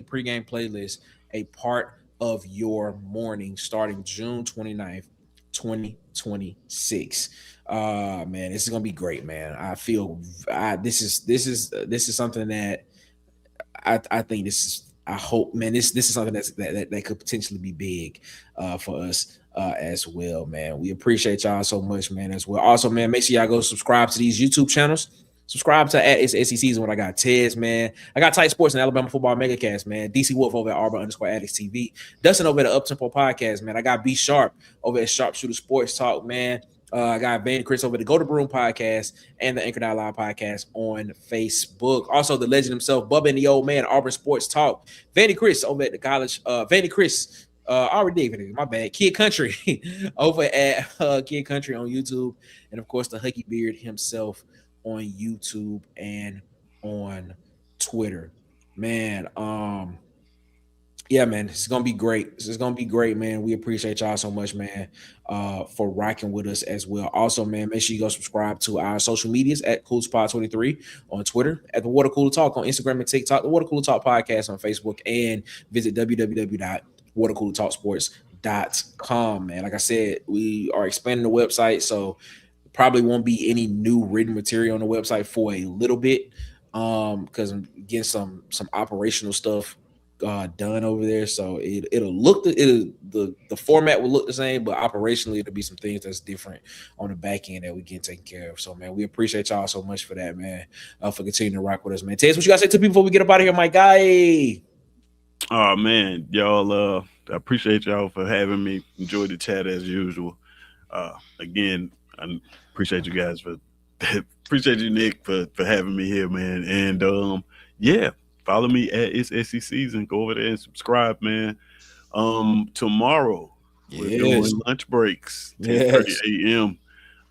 pregame playlist a part of your morning starting June 29th, 2026. Man, this is gonna be great, man. I feel this is something that I think this is. I hope, man, this is something that could potentially be big for us as well, man. We appreciate y'all so much, man, as well. Also, man, make sure y'all go subscribe to these YouTube channels. Subscribe to at it's SEC Season when I got Tez, man. I got Tight Sports and Alabama Football Megacast, man. DC Wolf over at Auburn_Addicts TV. Dustin over at the Uptempo Podcast, man. I got B Sharp over at Sharpshooter Sports Talk, man. I got Van Chris over the Go to Broom podcast and the Anchor Down Live podcast on Facebook. Also, the legend himself, Bubba and the Old Man, Auburn Sports Talk. Vanny Chris over at the college. Vanny Chris, already David, my bad. Kid Country over at Kid Country on YouTube. And of course, the Huggy Beard himself on YouTube and on Twitter. Man, yeah, man, this is gonna be great. This is gonna be great, man. We appreciate y'all so much, man, for rocking with us as well. Also, man, make sure you go subscribe to our social medias at CoolSpot23 on Twitter, at the Water Cooler Talk on Instagram and TikTok, the Water Cooler Talk podcast on Facebook, and visit www.watercoolertalksports.com. Man, like I said, we are expanding the website, so probably won't be any new written material on the website for a little bit, because I'm getting some operational stuff done over there, so the format will look the same, but operationally it'll be some things that's different on the back end that we get taken care of. So, man, we appreciate y'all so much for that, man, for continuing to rock with us, man. Tez, what you gotta say to people before we get up out of here, my guy? Oh man, y'all, I appreciate y'all for having me. Enjoy the chat as usual. Again, I appreciate you guys for appreciate you, Nick, for having me here, man. And yeah, follow me at It's SEC Season. Go over there and subscribe, man. Tomorrow we're doing lunch breaks, 10:30 a.m.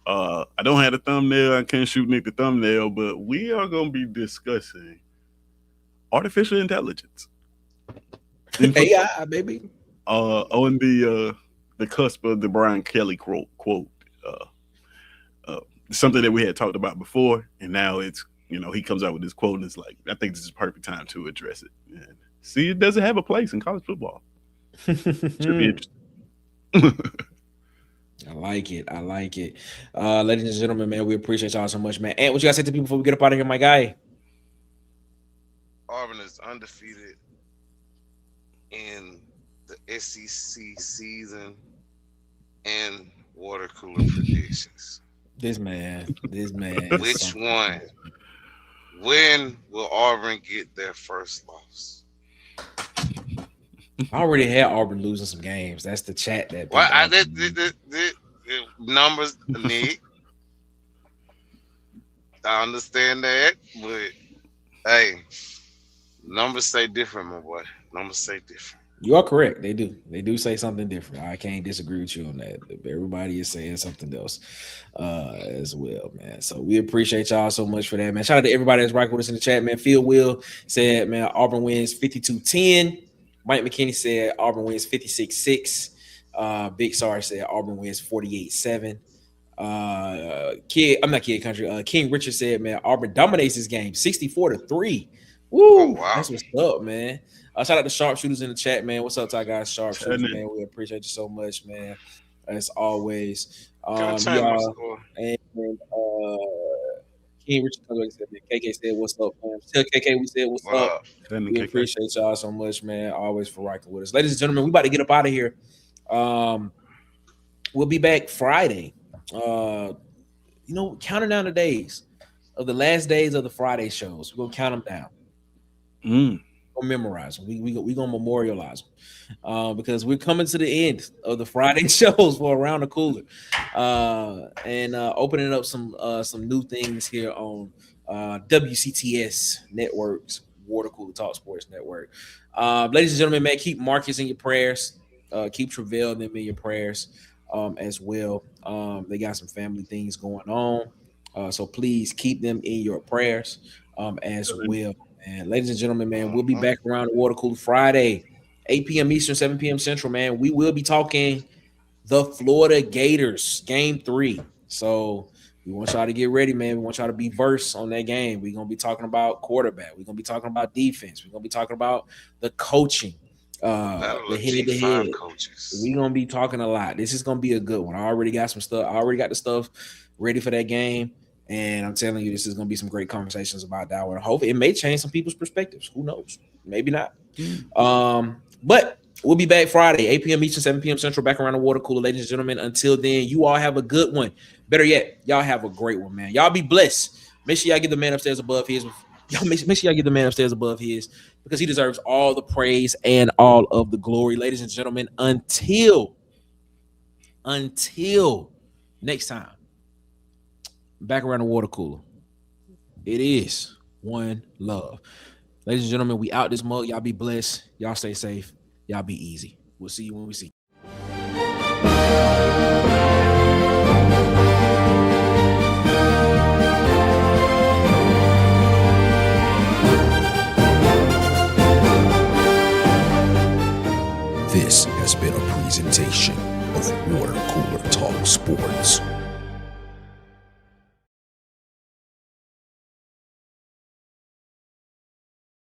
I don't have a thumbnail. I can't shoot Nick the thumbnail, but we are going to be discussing artificial intelligence. AI, baby. On the cusp of the Brian Kelly quote. Something that we had talked about before, and now it's, he comes out with this quote, and it's like, I think this is a perfect time to address it. And see, it doesn't have a place in college football. Should be interesting. I like it. Ladies and gentlemen, man, we appreciate y'all so much, man. And what you guys say to people before we get up out of here, my guy? Auburn is undefeated in the SEC season and water cooler predictions. This man. Which one? When will Auburn get their first loss? I already had Auburn losing some games. That's the chat that. Well, the numbers, Nick. I understand that, but hey, numbers say different, my boy. Numbers say different. You are correct. They do. They do say something different. I can't disagree with you on that. Everybody is saying something else as well, man. So we appreciate y'all so much for that, man. Shout out to everybody that's rocking with us in the chat, man. Phil Will said, man, Auburn wins 52-10. Mike McKinney said Auburn wins 56-6. Big Sarge said Auburn wins 48-7. King Richard said, man, Auburn dominates this game 64-3. Woo! Oh, wow. That's what's up, man. Shout out to Sharpshooters in the chat, man. What's up to our guys, Sharpshooters, man? We appreciate you so much, man. As always. Can I King Richard said, man, KK said, what's up, man? Tell KK we said, what's up? We appreciate y'all so much, man. Always for rocking with us. Ladies and gentlemen, we about to get up out of here. We'll be back Friday. Counting down the days of the last days of the Friday shows. We're going to count them down. We'll memorize them. We gonna memorialize them because we're coming to the end of the Friday shows for Around the Cooler, and opening up some new things here on WCTS Network's Water Cooler Talk Sports Network. Ladies and gentlemen, man, keep Marcus in your prayers. Keep Travell them in your prayers as well. They got some family things going on, so please keep them in your prayers as well. And ladies and gentlemen, man, we'll be back around the Water Cooler Friday, 8 p.m. Eastern, 7 p.m. Central, man. We will be talking the Florida Gators Game 3. So We want y'all to get ready, man. We want y'all to be versed on that game. We're going to be talking about quarterback. We're going to be talking about defense. We're going to be talking about the coaching, the head-to-head. We're going to be talking a lot. This is going to be a good one. I already got some stuff. I already got the stuff ready for that game. And I'm telling you, this is going to be some great conversations about that one. Hopefully, it may change some people's perspectives. Who knows? Maybe not. But we'll be back Friday, 8 p.m. Eastern, 7 p.m. Central, back around the water cooler, ladies and gentlemen. Until then, you all have a good one. Better yet, y'all have a great one, man. Y'all be blessed. Make sure y'all get the man upstairs above his. Y'all make sure y'all get the man upstairs above his, because he deserves all the praise and all of the glory, ladies and gentlemen. Until next time, back around the water cooler. It is one love. Ladies and gentlemen, we out this mug. Y'all be blessed. Y'all stay safe. Y'all be easy. We'll see you when we see you. This has been a presentation of Water Cooler Talk Sports.